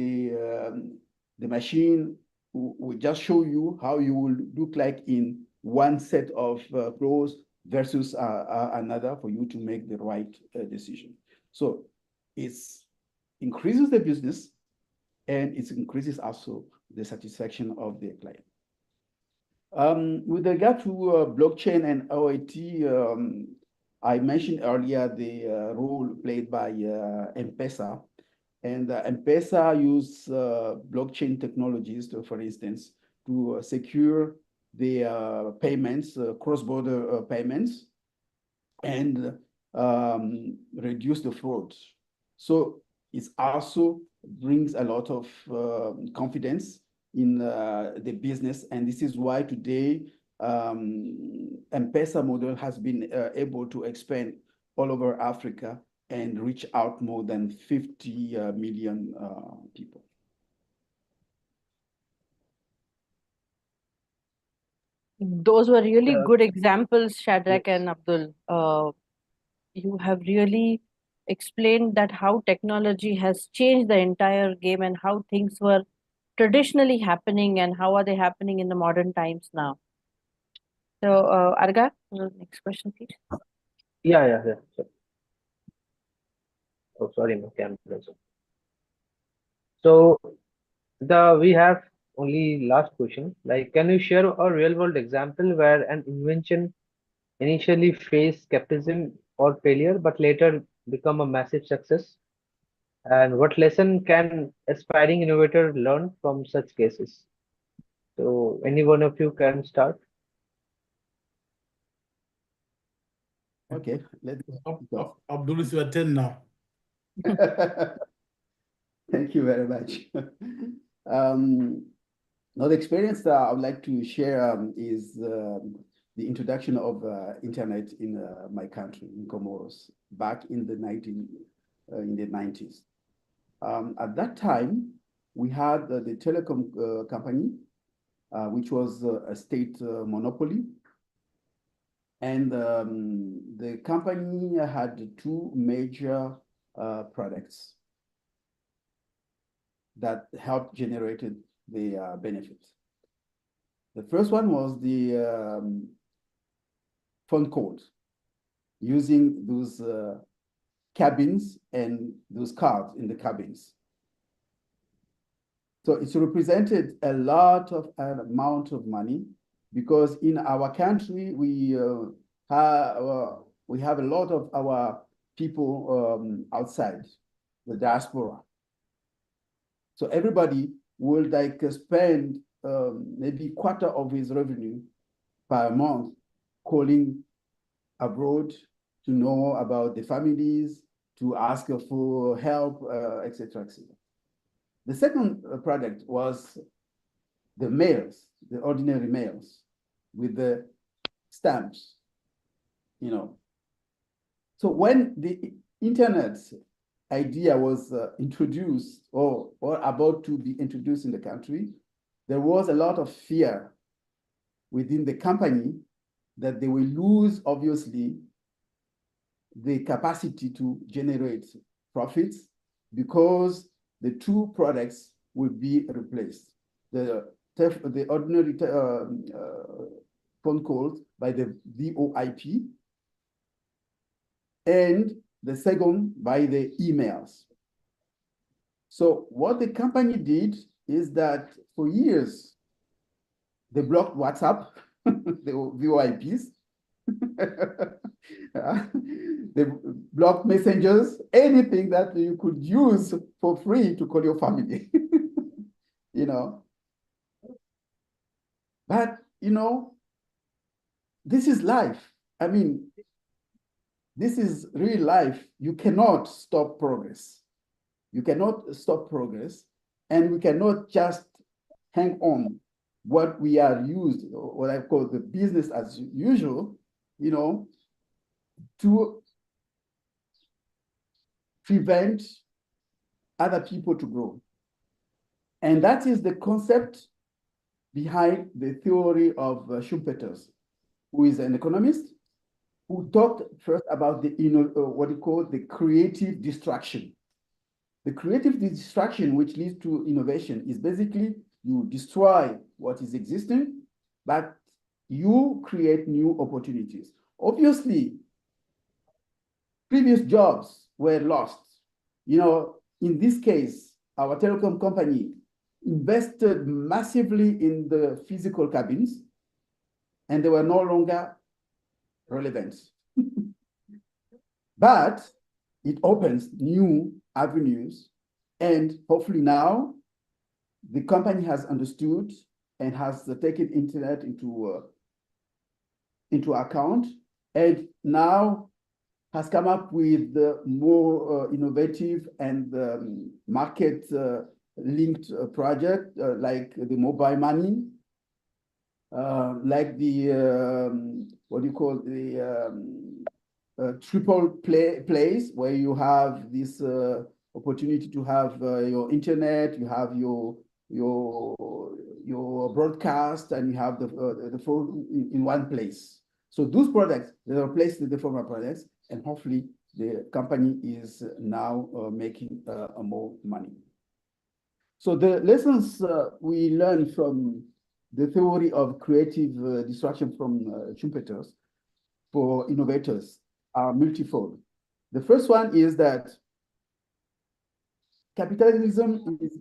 S3: The machine will just show you how you will look like in one set of clothes versus another for you to make the right decision. So it increases the business and it increases also the satisfaction of the client. With regard to blockchain and OIT, I mentioned earlier the role played by M-Pesa. And M-Pesa use blockchain technologies, for instance, to secure the payments, cross-border payments, and reduce the fraud. So it also brings a lot of confidence in the business. And this is why today M-Pesa model has been able to expand all over Africa and reach out more than 50 million people.
S2: Those were really good examples, Shadrach
S1: Yes.
S2: and Abdul. You have really explained that how technology has changed the entire game and how things were traditionally happening and how are they happening in the modern times now. So, Arga, next question, please.
S1: Yeah. Oh, sorry, my camera is on. So we have only last question. Like, can you share a real world example where an invention initially faced skepticism or failure, but later become a massive success? And what lesson can aspiring innovator learn from such cases? So any one of you can start.
S3: Okay, let's go.
S4: Abdul, it's your turn now.
S3: Thank you very much. Now, the experience that I would like to share is the introduction of internet in my country, in Comoros, back in the 90s. At that time, we had the telecom company, which was a state monopoly. And the company had two major products that helped generated the benefits. The first one was the phone calls, using those cabins and those cards in the cabins. So it represented a lot of amount of money, because in our country we have a lot of our people outside the diaspora. So everybody will like spend maybe quarter of his revenue per month calling abroad to know about the families, to ask for help, etc., etc. The second product was the mails, the ordinary mails with the stamps, you know. So when the internet idea was introduced or about to be introduced in the country, there was a lot of fear within the company that they will lose, obviously, the capacity to generate profits, because the two products will be replaced. The ordinary phone calls by the VoIP, and the second by the emails. So what the company did is that for years, they blocked WhatsApp, the VoIPs. They blocked messengers, anything that you could use for free to call your family, you know. But, you know, this is life. I mean, this is real life. You cannot stop progress. You cannot stop progress, and we cannot just hang on what we are used, or what I call the business as usual, you know, to prevent other people to grow. And that is the concept behind the theory of Schumpeter, who is an economist, who talked first about the what he called the creative destruction. The creative destruction, which leads to innovation, is basically you destroy what is existing, but you create new opportunities. Obviously, previous jobs were lost. In this case, our telecom company invested massively in the physical cabins, and they were no longer relevant. But it opens new avenues, and hopefully now the company has understood and has taken internet into account, and now has come up with more innovative and market linked project like the mobile money, like the what do you call the triple plays, where you have this opportunity to have your internet, you have your broadcast, and you have the phone in one place. So those products, they replace the former products, and hopefully the company is now making more money. So the lessons we learned from the theory of creative destruction from Schumpeter's for innovators are multifold. The first one is that capitalism is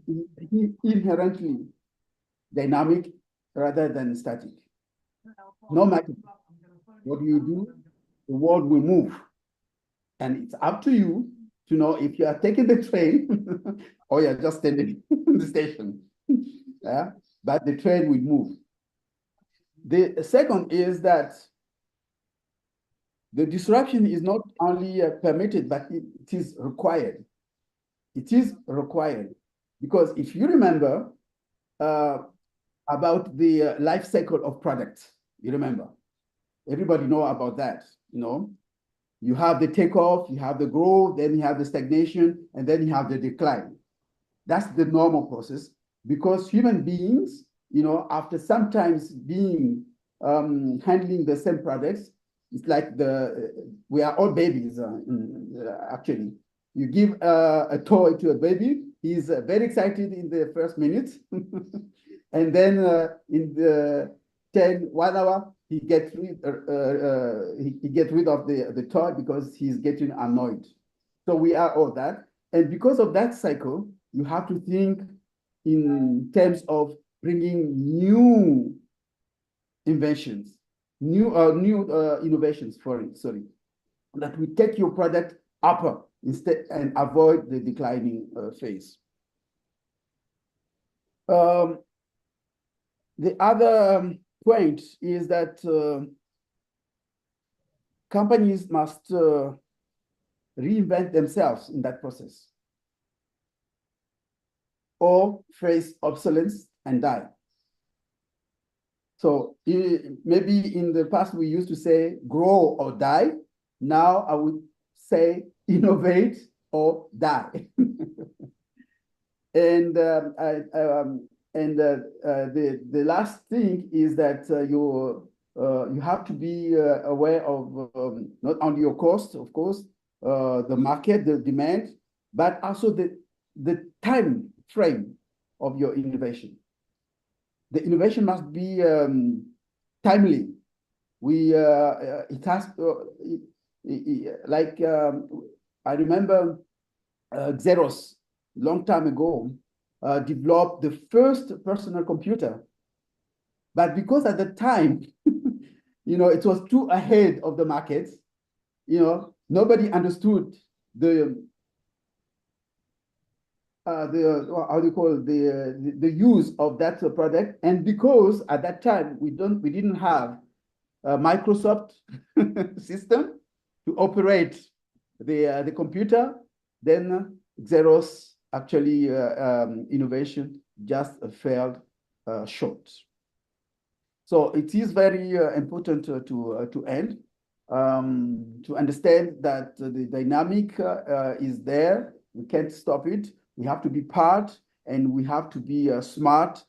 S3: inherently dynamic rather than static. No matter what you do, the world will move. And it's up to you to know if you are taking the train or you're just standing in the station. Yeah? But the train will move. The second is that the disruption is not only permitted, but it is required. It is required. Because if you remember about the life cycle of products, you remember, everybody know about that, You have the takeoff, you have the growth, then you have the stagnation, and then you have the decline. That's the normal process, because human beings, after sometimes being handling the same products, it's like we are all babies, actually. You give a toy to a baby, he's very excited in the first minute, and then in the 1 hour, he gets rid of the toy because he's getting annoyed. So we are all that. And because of that cycle, you have to think in terms of bringing new inventions, new innovations, sorry, that will take your product upper instead and avoid the declining phase. The other point is that companies must reinvent themselves in that process, or face obsolescence and die. So maybe in the past we used to say grow or die. Now I would say innovate or die. And the last thing is that you have to be aware of not only your cost, of course, the market, the demand, but also the time frame of your innovation. The innovation must be timely. It has like I remember Xerox long time ago developed the first personal computer, but because at the time, it was too ahead of the market, nobody understood the how do you call it, the use of that product, and because at that time we didn't have a Microsoft system to operate the computer, then Xerox actually innovation just fell short. So it is very important to end to understand that the dynamic is there. We can't stop it. We have to be part, and we have to be smart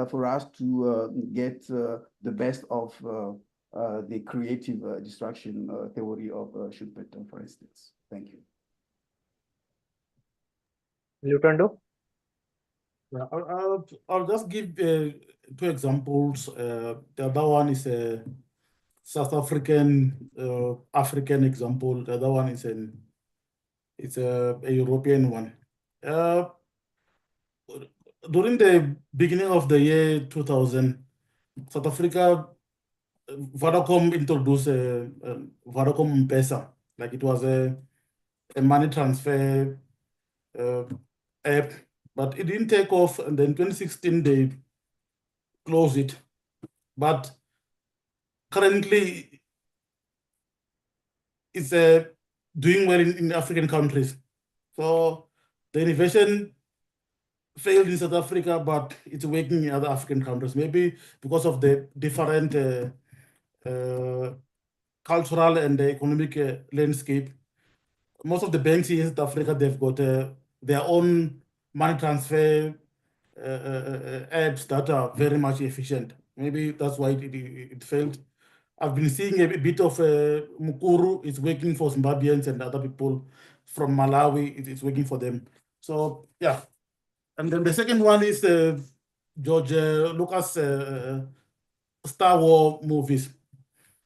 S3: for us to get the best of the creative destruction theory of Schumpeter, for instance. Thank you.
S1: Lutando?
S4: Yeah, I'll just give two examples. The other one is a South African, African example. The other one is a European one. Uh, During the beginning of the year 2000, South Africa, Vodacom introduced Vodacom M-Pesa. Like it was a money transfer uh, app, but it didn't take off. And then 2016, they closed it. But currently, it's doing well in African countries. So the innovation failed in South Africa, but it's working in other African countries. Maybe because of the different uh, cultural and economic landscape. Most of the banks in South Africa, they've got their own money transfer apps that are very much efficient. Maybe that's why it failed. I've been seeing a bit of Mukuru is working for Zimbabweans and other people from Malawi. It's working for them. So yeah. And then the second one is George Lucas Star Wars movies.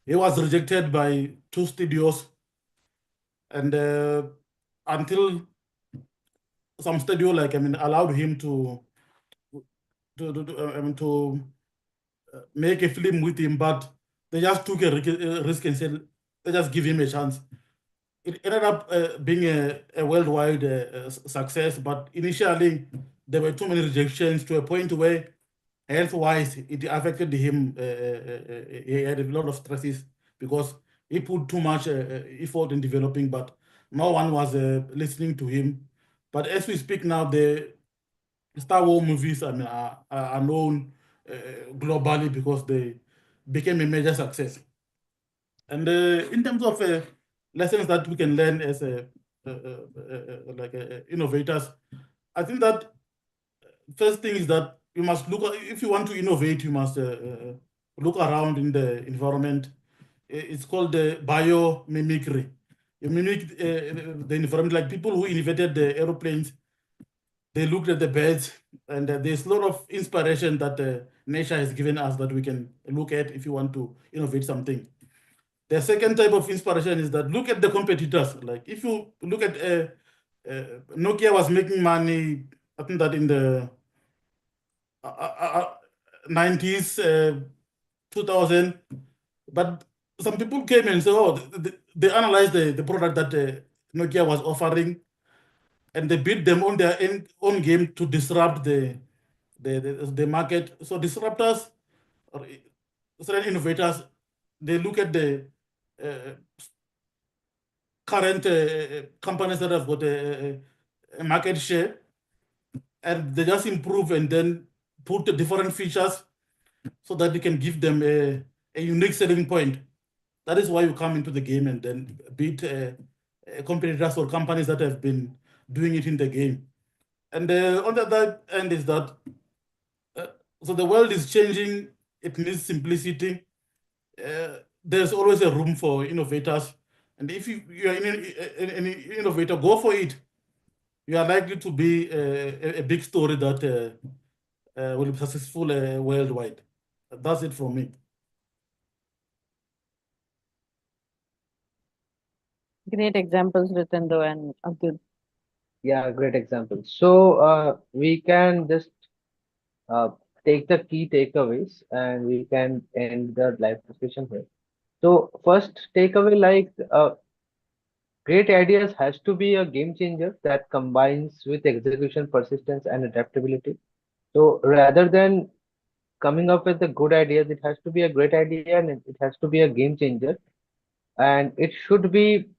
S4: He was rejected by two studios, and until some studio allowed him to make a film with him, but they just took a risk and said, let's just give him a chance. It ended up being a worldwide success, but initially there were too many rejections to a point where health-wise it affected him. He had a lot of stresses because he put too much effort in developing, but no one was listening to him. But as we speak now, the Star Wars movies are known globally because they became a major success. And in terms of lessons that we can learn as innovators, I think that first thing is that you must look, if you want to innovate, you must look around in the environment. It's called the biomimicry. You mimic the environment, like people who invented the aeroplanes, they looked at the birds, and there's a lot of inspiration that nature has given us that we can look at if you want to innovate something. The second type of inspiration is that look at the competitors. Like if you look at Nokia was making money, I think that in the 90s, 2000, but some people came and said, oh, they analyzed the product that Nokia was offering, and they beat them on their own game to disrupt the market. So disruptors or certain innovators, they look at the uh, current companies that have got a market share, and they just improve and then put different features so that you can give them a unique selling point. That is why you come into the game and then beat competitors or companies that have been doing it in the game. And on the other end is that uh, so the world is changing. It needs simplicity. There's always a room for innovators, and if you are an innovator, go for it. You are likely to be a big story that will be successful worldwide. That's it from me.
S2: Great examples, Ritindo and Abdul.
S1: Yeah, great example. So we can just uh, take the key takeaways and we can end the live discussion here. So first takeaway, like great ideas has to be a game changer that combines with execution, persistence, and adaptability. So rather than coming up with the good ideas, it has to be a great idea and it has to be a game changer, and it should be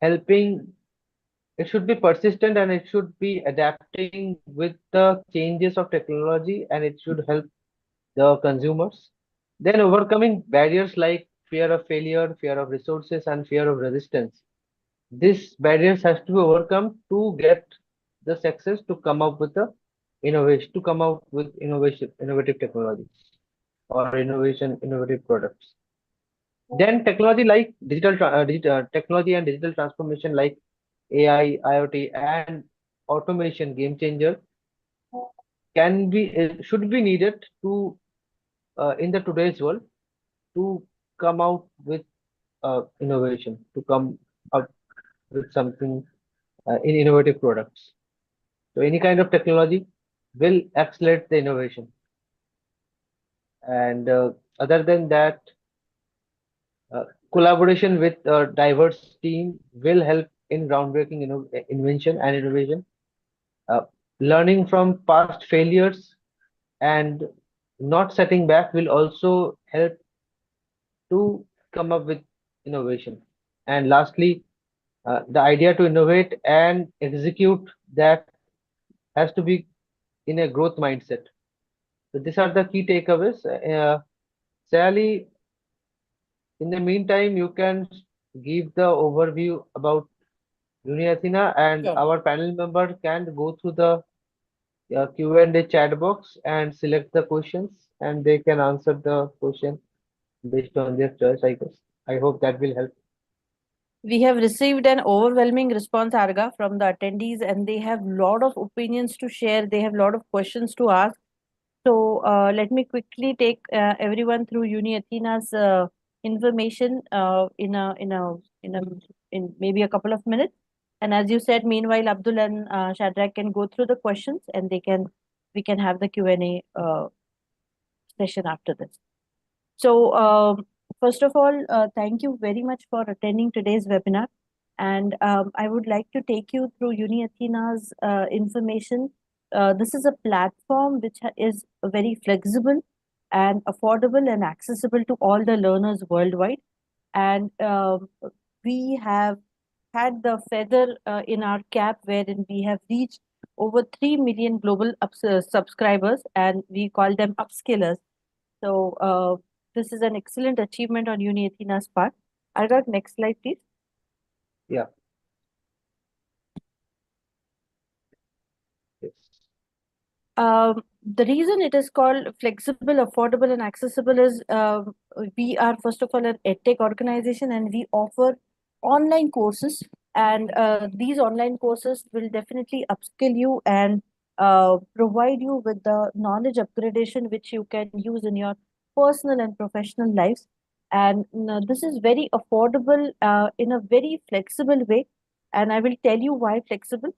S1: helping. It should be persistent and it should be adapting with the changes of technology, and it should help the consumers. Then overcoming barriers like fear of failure, fear of resources, and fear of resistance. These barriers has to be overcome to get the success to come up with the innovation, to come out with innovative technologies or innovative products. Then technology like technology and digital transformation like AI, IoT, and automation game changer should be needed to in the today's world to come out with innovation, to come up with something in innovative products. So any kind of technology will accelerate the innovation. And other than that, uh, collaboration with a diverse team will help in groundbreaking invention and innovation. Uh, Learning from past failures and not setting back will also help to come up with innovation. And lastly, the idea to innovate and execute that has to be in a growth mindset. So these are the key takeaways. Sally, in the meantime, you can give the overview about UniAthena, and
S2: Sure.
S1: our panel member can go through the Q&A chat box and select the questions, and they can answer the question based on their choice, I guess. I hope that will help.
S2: We have received an overwhelming response, Arga, from the attendees, and they have lot of opinions to share. They have lot of questions to ask. So let me quickly take everyone through UniAthena's information in maybe a couple of minutes. And as you said, meanwhile, Abdul and Shadrach can go through the questions, and we can have the Q&A session after this. So, first of all, thank you very much for attending today's webinar. And I would like to take you through UniAthena's information. This is a platform which is very flexible and affordable and accessible to all the learners worldwide. And we have had the feather in our cap wherein we have reached over 3 million global subscribers, and we call them upskillers. So this is an excellent achievement on UniAthena's part. Argak, next slide, please.
S1: Yeah. Yes.
S2: The reason it is called flexible, affordable, and accessible is we are, first of all, an edtech organization, and we offer online courses. And these online courses will definitely upskill you and provide you with the knowledge upgradation which you can use in your personal and professional lives. And this is very affordable in a very flexible way. And I will tell you why flexible.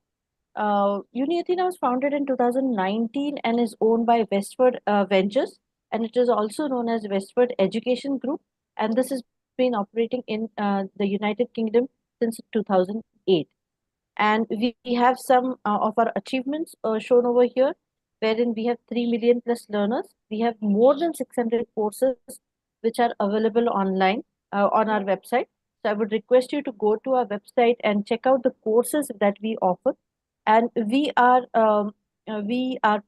S2: UniAthena was founded in 2019 and is owned by Westward Ventures, and it is also known as Westward Education Group. And this has been operating in the United Kingdom since 2008. And we have some of our achievements shown over here, wherein we have 3 million plus learners. We have more than 600 courses which are available online on our website. So I would request you to go to our website and check out the courses that we offer. And we are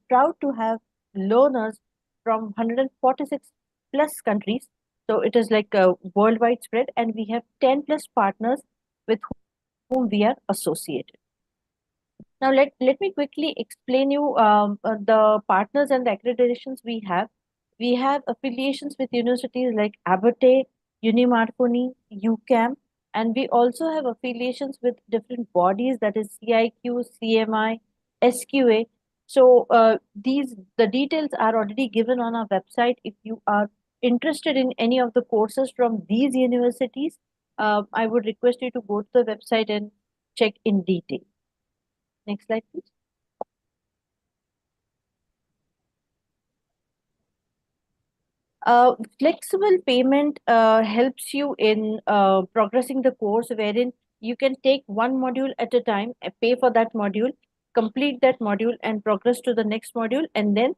S2: proud to have learners from 146 plus countries. So it is like a worldwide spread, and we have 10 plus partners with whom we are associated. Now, let me quickly explain you the partners and the accreditations we have. We have affiliations with universities like Abertay, Unimarconi, UCAM, and we also have affiliations with different bodies, that is CIQ, CMI, SQA. So the details are already given on our website. If you are interested in any of the courses from these universities, I would request you to go to the website and check in detail. Next slide, please. Flexible payment helps you in progressing the course, wherein you can take one module at a time, pay for that module, complete that module, and progress to the next module, and then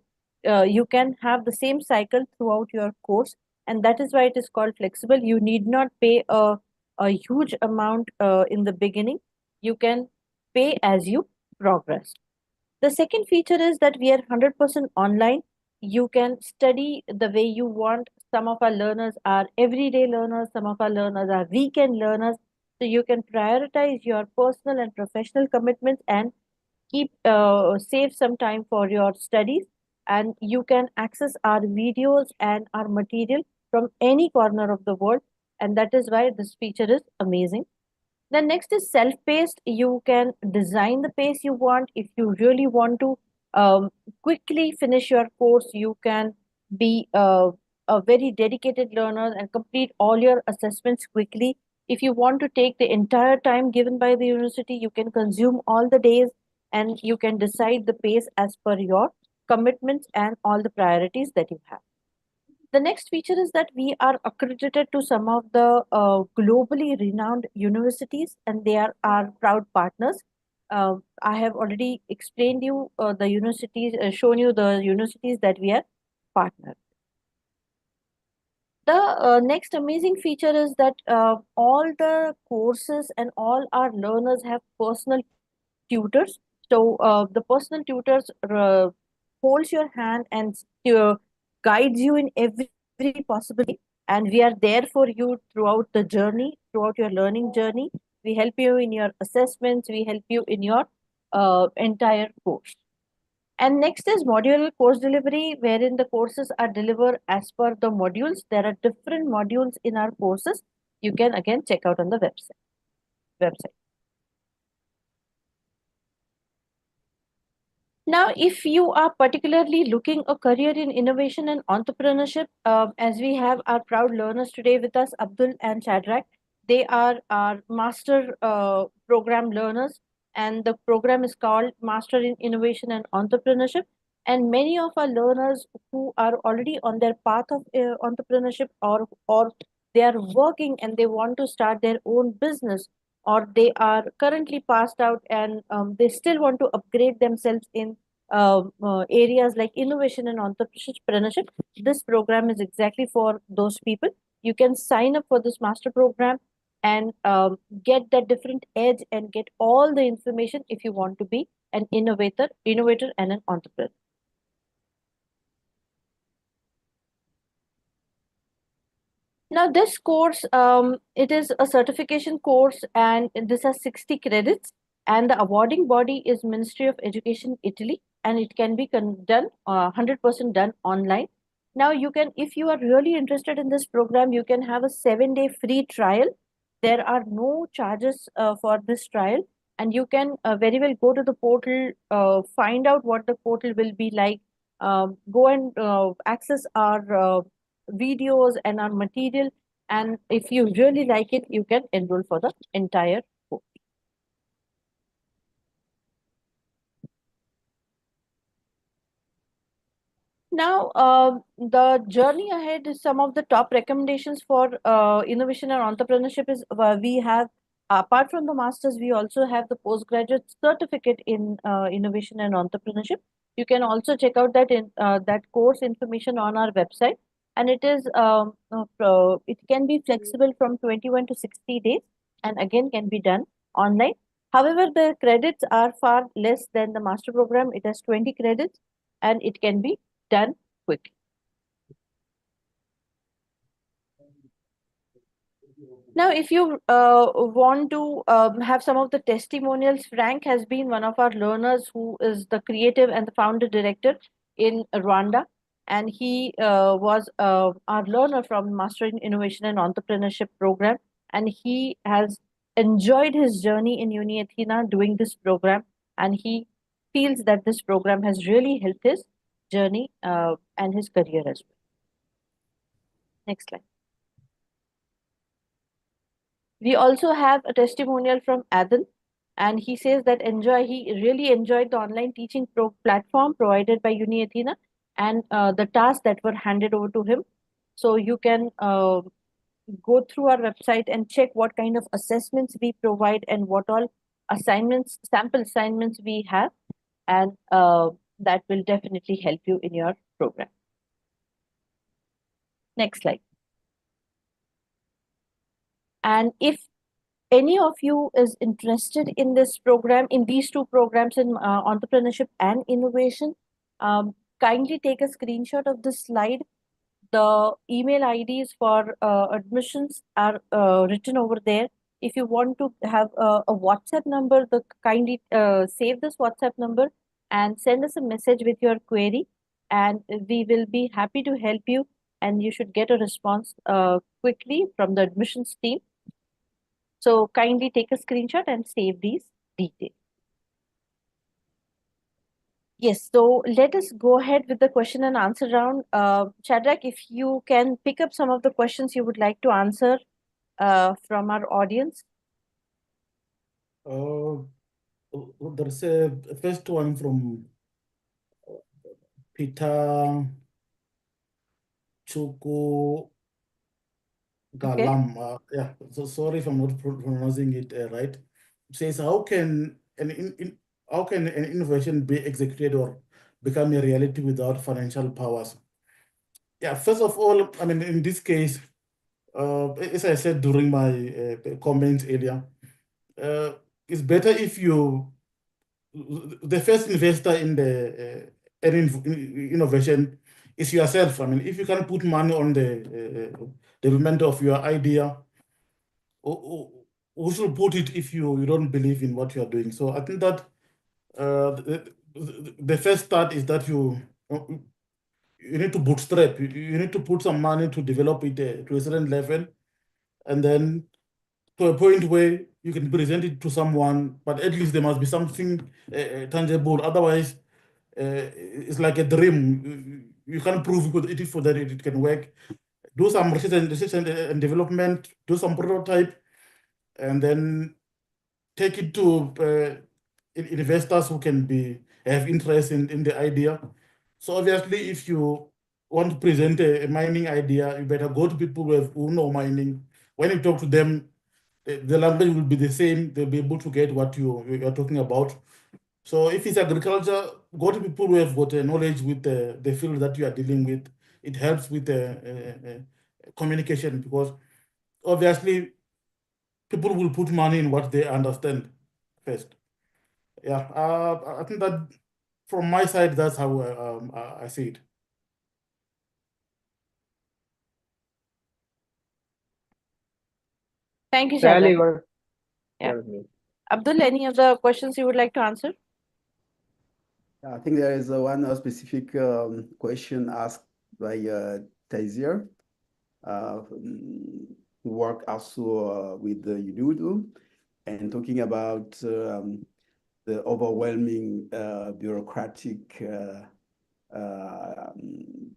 S2: you can have the same cycle throughout your course. And that is why it is called flexible. You need not pay a huge amount in the beginning. You can pay as you progress. The second feature is that we are 100% online. You can study the way you want. Some of our learners are everyday learners, some of our learners are weekend learners. So you can prioritize your personal and professional commitments and save some time for your studies. And you can access our videos and our material from any corner of the world. And that is why this feature is amazing. Then next is self-paced. You can design the pace you want. If you really want to quickly finish your course, you can be a very dedicated learner and complete all your assessments quickly. If you want to take the entire time given by the university, you can consume all the days and you can decide the pace as per your commitments and all the priorities that you have. The next feature is that we are accredited to some of the globally renowned universities, and they are our proud partners. I have already explained you the universities, shown you the universities that we are partnered. The next amazing feature is that all the courses and all our learners have personal tutors. So the personal tutors holds your hand and guides you in every possible way. And we are there for you throughout the journey, throughout your learning journey. We help you in your assessments. We help you in your entire course. And next is modular course delivery, wherein the courses are delivered as per the modules. There are different modules in our courses. You can again check out on the website. Now, if you are particularly looking a career in innovation and entrepreneurship, as we have our proud learners today with us, Abdul and Shadrach, they are our master program learners, and the program is called Master in Innovation and Entrepreneurship. And many of our learners who are already on their path of entrepreneurship, or they are working and they want to start their own business, or they are currently passed out and they still want to upgrade themselves in areas like innovation and entrepreneurship. This program is exactly for those people. You can sign up for this master program and get that different edge and get all the information if you want to be an innovator and an entrepreneur. Now, this course, it is a certification course, and this has 60 credits. And the awarding body is Ministry of Education, Italy, and it can be done 100% done online. Now, you can, if you are really interested in this program, you can have a 7-day free trial. There are no charges for this trial, and you can very well go to the portal, find out what the portal will be like, go and access our videos and our material. And if you really like it, you can enroll for the entire course. Now, the journey ahead is some of the top recommendations for innovation and entrepreneurship is we have, apart from the masters, we also have the postgraduate certificate in innovation and entrepreneurship. You can also check out that course information on our website, and it can be flexible from 21 to 60 days, and again can be done online. However, the credits are far less than the master program. It has 20 credits, and it can be done quickly. Now, if you want to have some of the testimonials, Frank has been one of our learners who is the creative and the founder director in Rwanda. And he was our learner from Master in Innovation and Entrepreneurship program. And he has enjoyed his journey in UniAthena doing this program. And he feels that this program has really helped his journey and his career as well. Next slide. We also have a testimonial from Adan, and he says that he really enjoyed the online teaching platform provided by UniAthena and the tasks that were handed over to him. So you can go through our website and check what kind of assessments we provide and what all sample assignments we have, and that will definitely help you in your program. Next slide. And if any of you is interested in this program, in these two programs in entrepreneurship and innovation, kindly take a screenshot of this slide. The email IDs for admissions are written over there. If you want to have a WhatsApp number, kindly save this WhatsApp number and send us a message with your query, and we will be happy to help you, and you should get a response quickly from the admissions team. So kindly take a screenshot and save these details. Yes, so let us go ahead with the question and answer round. Shadrach, if you can pick up some of the questions you would like to answer from our audience.
S4: There's a first one from Peter Chuku
S2: Okay.
S4: Galam. Yeah, so sorry if I'm not pronouncing it right. It says, how can an innovation be executed or become a reality without financial powers? Yeah, first of all, I mean, in this case, as I said during my comments earlier, it's better if the first investor in the innovation is yourself. I mean, if you can put money on the development of your idea, who should put it if you don't believe in what you are doing? So I think that the first start is that you need to bootstrap. You need to put some money to develop it to a certain level, and then to a point where you can present it to someone, but at least there must be something tangible. Otherwise, it's like a dream. You can't prove it for that it can work. Do some research and development, do some prototype, and then take it to investors who can have interest in the idea. So obviously, if you want to present a mining idea, you better go to people who know mining. When you talk to them, the language will be the same. They'll be able to get what you're talking about. So if it's agriculture, go to people who have got knowledge with the field that you are dealing with. It helps with communication, because obviously people will put money in what they understand first. Yeah, I think that from my side, that's how I see it.
S2: Thank you,
S1: Sally,
S2: Shadrach. Yeah. Abdul, any other questions you would like to answer?
S3: I think there is one specific question asked by Taizir, who work also with the UNIDO, and talking about the overwhelming bureaucratic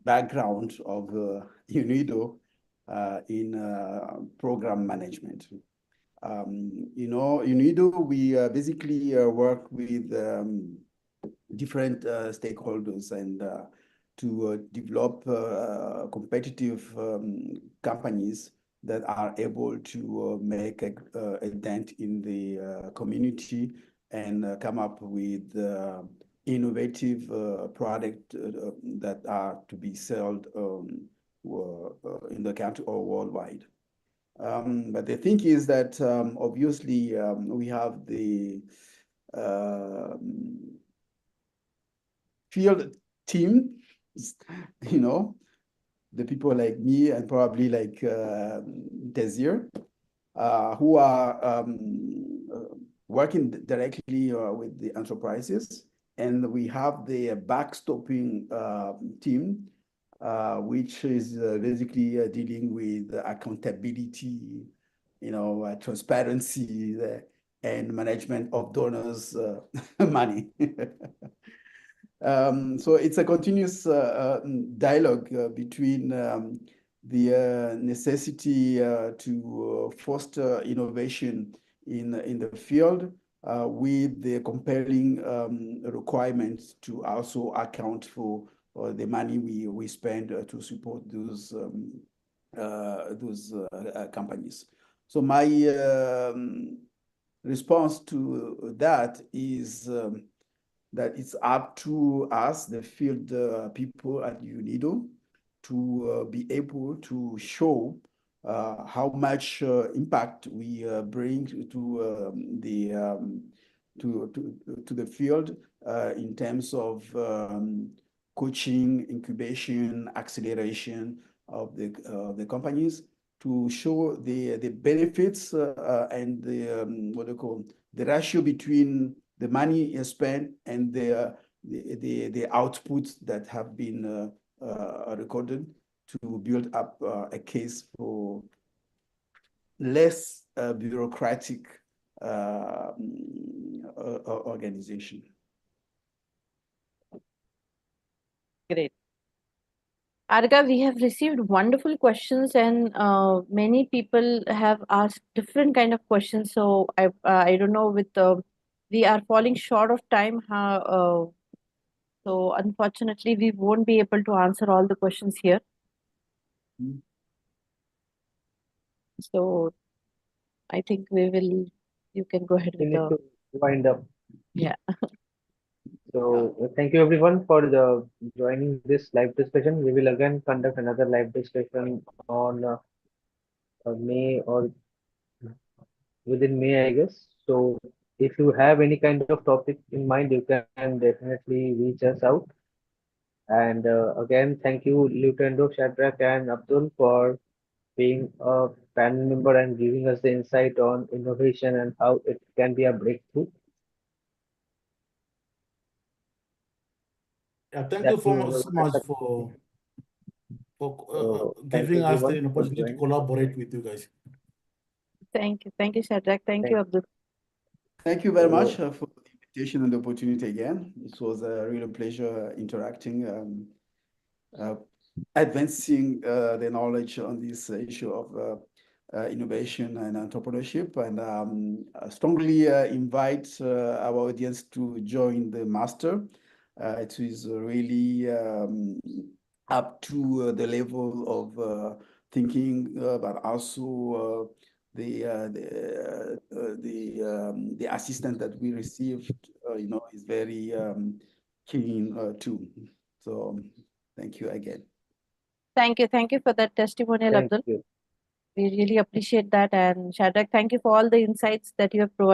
S3: background of UNIDO in program management. UNIDO, we basically work with different stakeholders and to develop competitive companies that are able to make a dent in the community and come up with innovative product that are to be sold in the country or worldwide. But the thing is that obviously we have the field team, the people like me and probably like Desir, who are working directly with the enterprises. And we have the backstopping team, which is basically dealing with accountability, transparency, and management of donors' money. So it's a continuous dialogue between the necessity to foster innovation in the field with the compelling requirements to also account for the money we spend to support those companies. So my response to that is that it's up to us, the field people at UNIDO, to be able to show how much impact we bring to the field in terms of coaching, incubation, acceleration of the companies, to show the benefits and the what do you call the ratio between the money spent and the outputs that have been recorded to build up a case for less bureaucratic organization.
S2: Great. Arga, we have received wonderful questions, and many people have asked different kind of questions. So I don't know, with we are falling short of time. So unfortunately, we won't be able to answer all the questions here.
S3: Mm.
S2: So I think we will. You can go ahead
S1: We
S2: with
S1: need
S2: the
S1: to wind up.
S2: yeah.
S1: So thank you everyone for joining this live discussion. We will again conduct another live discussion on May or within May, I guess. So if you have any kind of topic in mind, you can definitely reach us out. And again, thank you, Lieutenant Shadrach and Abdul, for being a panel member and giving us the insight on innovation and how it can be a breakthrough.
S4: Yeah, thank you
S1: That
S4: so
S1: we
S4: much,
S1: will
S4: so much
S1: conduct.
S4: for
S1: Thank you
S4: giving us the
S1: everyone for
S4: opportunity to
S1: joining.
S4: collaborate with you guys.
S2: Thank you, Shadrach. Thank you,
S1: Thank
S2: Abdul.
S3: Thank you very much
S1: you.
S3: for the invitation and the opportunity again. It was a real pleasure interacting, uh, advancing the knowledge on this issue of innovation and entrepreneurship, and I strongly invite our audience to join the master. It is really up to the level of thinking, but also the assistant that we received, is very keen too. So thank you again.
S2: Thank you for that testimonial,
S1: Thank
S2: Abdul.
S1: you.
S2: We really appreciate that. And Shadrach, thank you for all the insights that you have provided.